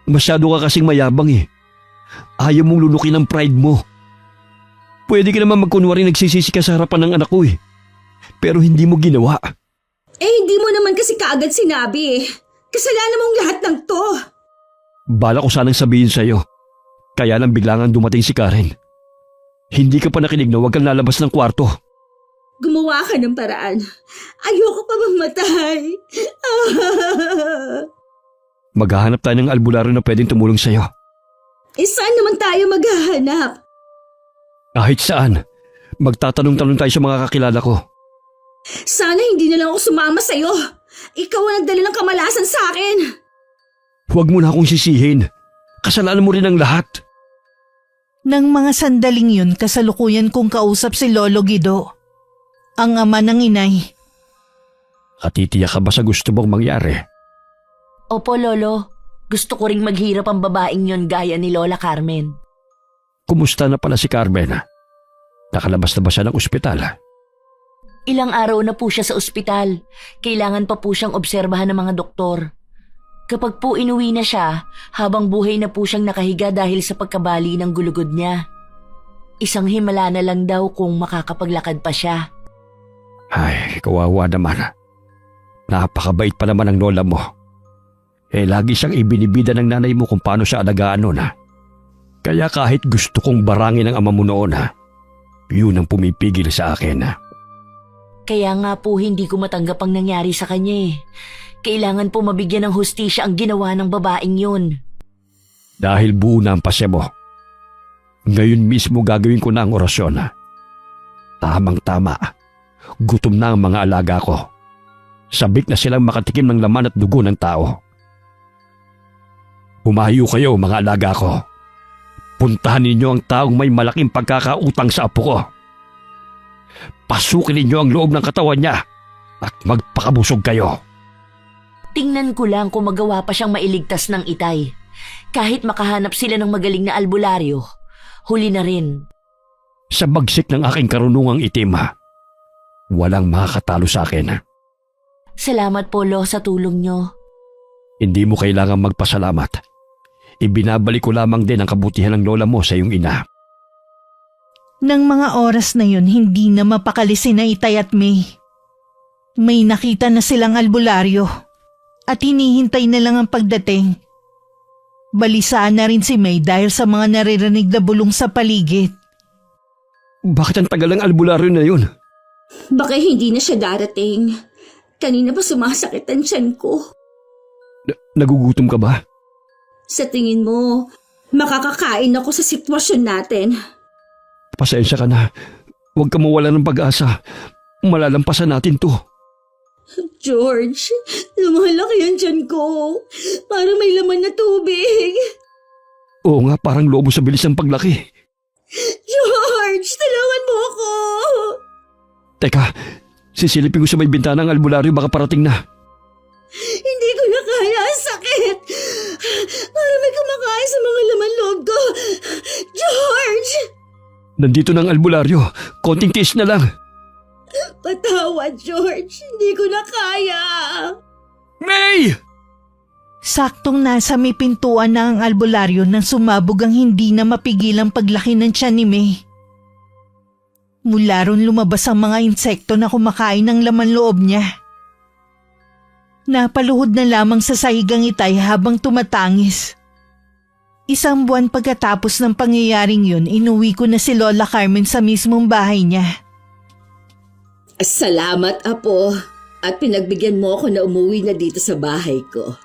Masyado ka kasing mayabang eh. Ayaw mong lulukin ang pride mo. Pwede ka naman magkunwari nagsisisi ka sa harapan ng anak ko eh. Pero hindi mo ginawa. Eh hindi mo naman kasi kaagad sinabi eh. Kasalanan mong lahat ng to. Bala ko sanang sabihin sa'yo. Kaya lang biglangan dumating si Karen. Hindi ka pa nakinig na huwag kang lalabas ng kwarto. Gumawa ka ng paraan. Ayoko pa mamatay. Maghahanap tayo ng albularyo na pwedeng tumulong sa'yo. Saan naman tayo maghahanap? Kahit saan, magtatanong-tanong tayo sa mga kakilala ko. Sana hindi na lang ako sumama sa'yo. Ikaw ang nagdala ng kamalasan sa akin. Huwag mo na akong sisihin. Kasalanan mo rin ang lahat. Nang mga sandaling yun, kasalukuyan kong kausap si Lolo Guido, ang ama ng inay. Katitiyak ka ba sa gusto mong mangyari? Opo, Lolo. Gusto ko ring maghirap ang babaeng yon gaya ni Lola Carmen. Kumusta na pala si Carmen? Nakalabas na ba siya ng ospital? Ilang araw na po siya sa ospital. Kailangan pa po siyang obserbahan ng mga doktor. Kapag po inuwi na siya, habang buhay na po siyang nakahiga dahil sa pagkabali ng gulugod niya. Isang himala na lang daw kung makakapaglakad pa siya. Ay, kawawa naman. Napakabait pa naman ang lola mo. Lagi siyang ibinibida ng nanay mo kung paano siya alagaan noon. Kaya kahit gusto kong barangin ang ama mo noon, yun ang pumipigil sa akin. Kaya nga po hindi ko matanggap ang nangyari sa kanya. Kailangan po mabigyan ng hustisya ang ginawa ng babaeng yun. Dahil buo na ang pasya mo, ngayon mismo gagawin ko na ang orasyon. Tamang-tama, gutom na ang mga alaga ko. Sabik na silang makatikim ng laman at dugo ng tao. Humayo kayo mga alaga ko. Puntahan ninyo ang taong may malaking pagkakautang sa apo ko. Pasukin ninyo ang loob ng katawan niya at magpakabusog kayo. Tingnan ko lang kung magawa pa siyang mailigtas ng itay. Kahit makahanap sila ng magaling na albularyo, huli na rin. Sa bagsik ng aking karunungang itim, walang makakatalo sa akin. Salamat po, Lo, sa tulong nyo. Hindi mo kailangang magpasalamat. Ibinabalik ko lamang din ang kabutihan ng lola mo sa iyong ina. Nang mga oras na yun, hindi na mapakali sina Itay at May. May nakita na silang albularyo at hinihintay na lang ang pagdating. Balisaan na rin si May dahil sa mga naririnig na bulong sa paligid. Bakit ang tagal ng albularyo na yun? Baka hindi na siya darating. Kanina pa sumasakit ang tiyan ko. Nagugutom ka ba? Sa tingin mo, makakakain ako sa sitwasyon natin. Pasensya ka na. Huwag ka mawala ng pag-asa. Malalampasan natin to. George, lumalaki ang tiyan ko. Parang may laman na tubig. Oo nga, parang lobo sa bilis ng paglaki. George, tulungan mo ako. Teka, sisilipin ko sa may bintana ng albularyo, baka parating na. Hindi ko na kaya ang sakit. Parang may kumakain sa mga laman loob ko. George! Nandito na ang albularyo. Konting tiis na lang. Patawad, George. Hindi ko na kaya. May! Saktong nasa may pintuan na ang albularyo nang sumabog ang hindi na mapigilang paglaki ng tiyan ni May. Mula ron lumabas ang mga insekto na kumakain ng laman loob niya. Napaluhod na lamang sa sahigang Itay habang tumatangis. Isang buwan pagkatapos ng pangyayaring yun, inuwi ko na si Lola Carmen sa mismong bahay niya. Salamat, Apo. At pinagbigyan mo ako na umuwi na dito sa bahay ko.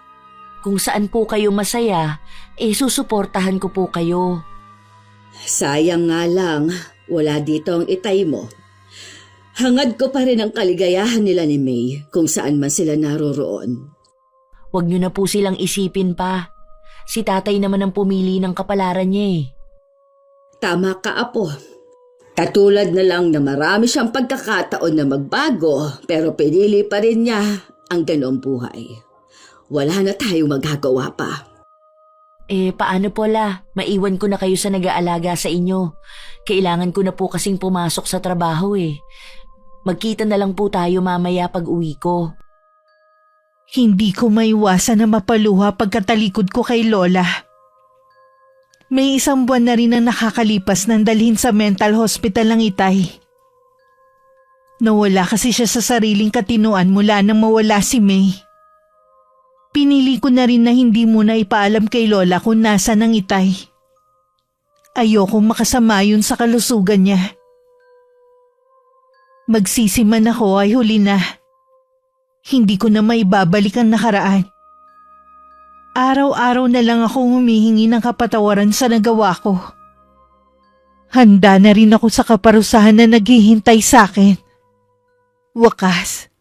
Kung saan po kayo masaya, susuportahan ko po kayo. Sayang nga lang, wala dito ang Itay mo. Hangad ko pa rin ang kaligayahan nila ni May kung saan man sila naroroon. Huwag niyo na po silang isipin pa. Si tatay naman ang pumili ng kapalaran niya. Tama ka, Apo. Katulad na lang na marami siyang pagkakataon na magbago pero pinili pa rin niya ang ganoong buhay. Wala na tayong magagawa pa. Paano po la? Maiwan ko na kayo sa nag-aalaga sa inyo. Kailangan ko na po kasing pumasok sa trabaho Magkita na lang po tayo mamaya pag uwi ko. Hindi ko maiwasan na mapaluha pagkatalikod ko kay Lola. May isang buwan na rin ang nakakalipas nang dalhin sa mental hospital ang Itay. Nawala kasi siya sa sariling katinuan mula nang mawala si May. Pinili ko na rin na hindi muna ipaalam kay Lola kung nasaan ang Itay. Ayokong makasama yun sa kalusugan niya. Magsisiman ako ay huli na. Hindi ko na maibabalik ang nakaraan. Araw-araw na lang akong humihingi ng kapatawaran sa nagawa ko. Handa na rin ako sa kaparusahan na naghihintay sa akin. Wakas,